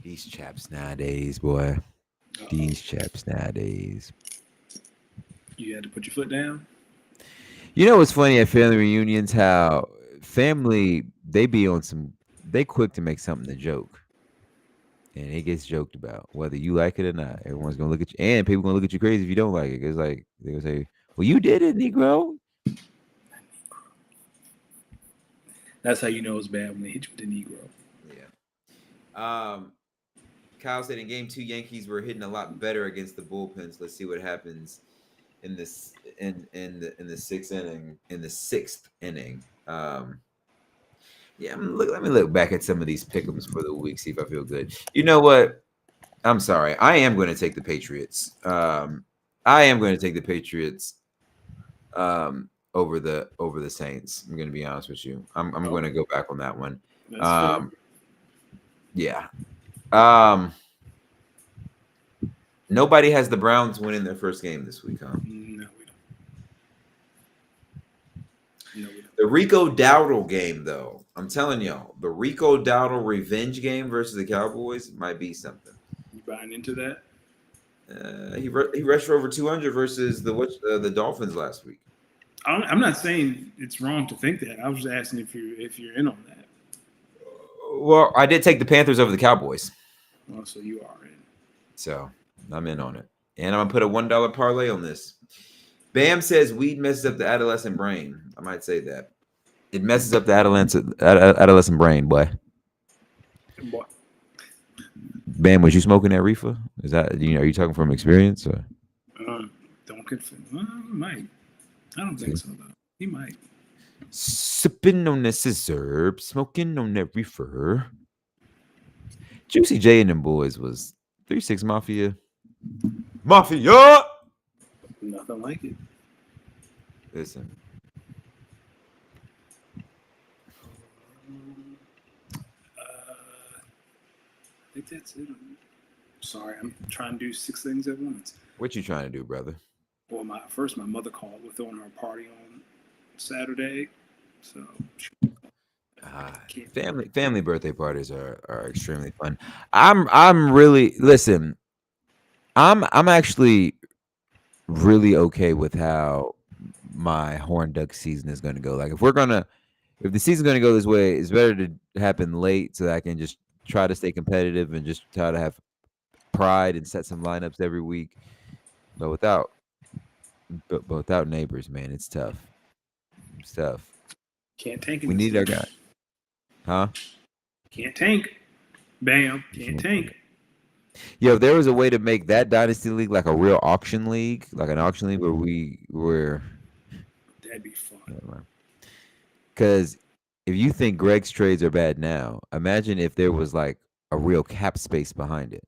These chaps nowadays, boy. These chaps nowadays. You had to put your foot down? You know what's funny at family reunions? How family, they quick to make something a joke. And it gets joked about, whether you like it or not. Everyone's going to look at you. And people going to look at you crazy if you don't like it. It's like, they're going to say, "Well, you did it, Negro." That's how you know it's bad, when they hit you with the Negro. Yeah. Kyle said in Game 2, Yankees were hitting a lot better against the bullpens. Let's see what happens in the sixth inning. Yeah, let me look back at some of these pick'ems for the week, see if I feel good. You know what? I'm sorry. I am going to take the Patriots. over the Saints. I'm gonna be honest with you. I'm gonna go back on that one. That's fair. Yeah. Nobody has the Browns winning their first game this week, huh? No, we don't. No, we don't. The Rico Dowdle game, though, I'm telling y'all, the Rico Dowdle revenge game versus the Cowboys might be something. You buying into that? He rushed for over 200 versus the Dolphins last week. I'm not saying it's wrong to think that. I was just asking if you're in on that. Well, I did take the Panthers over the Cowboys. Well, so you are in. So I'm in on it. And I'm going to put a $1 parlay on this. Bam says weed messes up the adolescent brain. I might say that. It messes up the adolescent brain, boy. What? Bam, was you smoking that reefer? Is that, are you talking from experience? Or? Don't confess. Well, he might. I don't think so, though. He might. Sipping on that scissor, smoking on that reefer. Juicy J and them boys was 3-6 Mafia. Mafia! Nothing like it. Listen. I think that's it. Sorry, I'm trying to do 6 things at once. What you trying to do, brother? Well, my mother called. We're throwing our party on Saturday, so family birthday parties are extremely fun. I'm really listen. I'm actually really okay with how my horn duck season is going to go. Like if the season's going to go this way, it's better to happen late so that I can just try to stay competitive and just try to have pride and set some lineups every week. But without neighbors, man, it's tough. It's tough. Can't tank it. We need our guy. Huh? Can't tank. Bam. Can't tank. Yo, if there was a way to make that dynasty league like a real auction league, like an auction league where that'd be fun. Because if you think Greg's trades are bad now, imagine if there was like a real cap space behind it.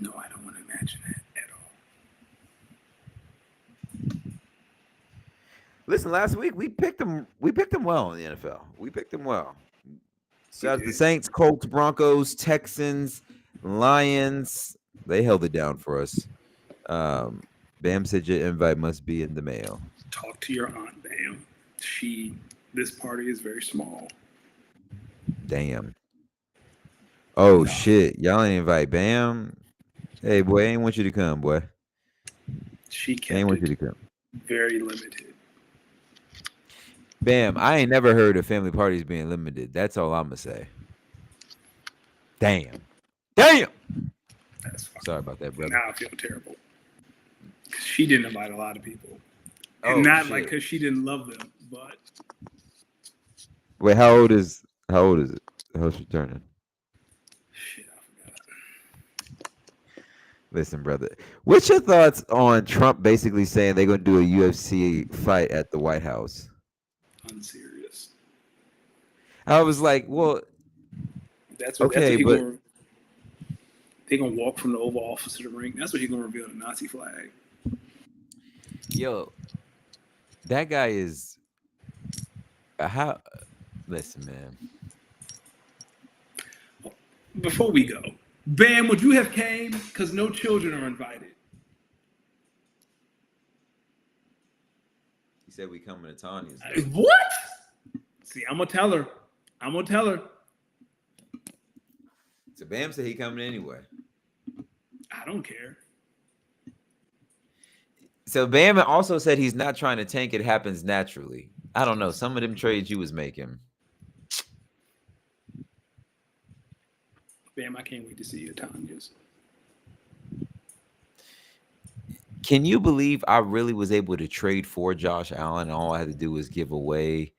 No, I don't want to imagine that at all. Listen, last week we picked them well in the NFL. We picked them well. Shout out to the Saints, Colts, Broncos, Texans, Lions. They held it down for us. Bam said your invite must be in the mail. Talk to your aunt, Bam. This party is very small. Damn. Oh no. Shit. Y'all ain't invite Bam. Hey boy, I ain't want you to come, boy. She ain't want you to come. Very limited. Bam, I ain't never heard of family parties being limited. That's all I'm gonna say. Damn. That's fine. Sorry about that, brother. Now I feel terrible. She didn't invite a lot of people. And not like because she didn't love them, but wait, how old is it? How's she turning? Shit, I forgot. Listen, brother. What's your thoughts on Trump basically saying they're gonna do a UFC fight at the White House? Unserious. I was like, well, that's what they're gonna walk from the Oval Office to the ring. That's what he's gonna reveal the Nazi flag. Yo, that guy is how. Listen, man. Before we go, Bam, would you have came? Because no children are invited. He said we coming to Tanya's. What? See, I'm gonna tell her. So Bam said he coming anyway. I don't care. So Bam also said he's not trying to tank. It happens naturally. I don't know. Some of them trades you was making. Bam, I can't wait to see you at Tanya's. Can you believe I really was able to trade for Josh Allen? And all I had to do was give away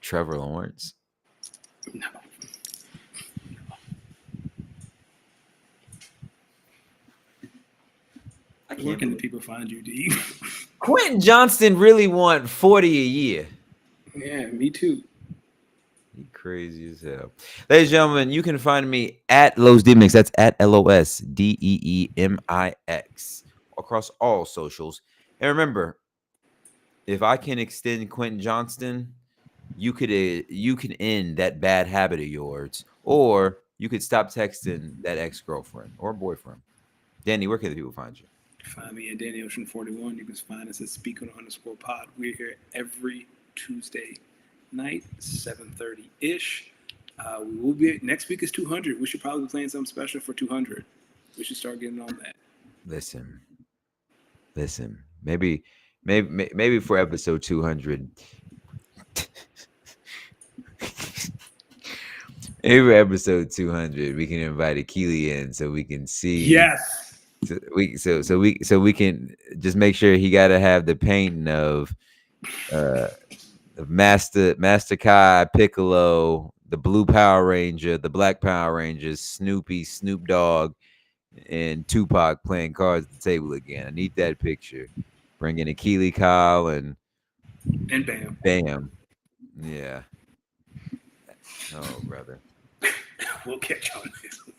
Trevor Lawrence? No. Where can the people find you, D? Quentin Johnston really want 40 a year. Yeah, me too. You crazy as hell. Ladies and gentlemen, you can find me at Los Demix. That's at LOSDEEMIX across all socials. And remember, if I can extend Quentin Johnston, you can end that bad habit of yours, or you could stop texting that ex-girlfriend or boyfriend. Danny, where can the people find you? Find me at Danny Ocean 41. You can find us at @speaker_pod. We're here every Tuesday night, 7:30 ish. We will be next week is 200. We should probably be playing something special for 200. We should start getting on that. Listen. Maybe for episode 200. Maybe for episode 200, we can invite Akili in so we can see. Yes. So we can just make sure he got to have the painting of Master Kai, Piccolo, the Blue Power Ranger, the Black Power Rangers, Snoopy, Snoop Dogg, and Tupac playing cards at the table again. I need that picture. Bring in Akili, Kyle, and Bam. Bam. Yeah. Oh, brother. We'll catch y'all next week.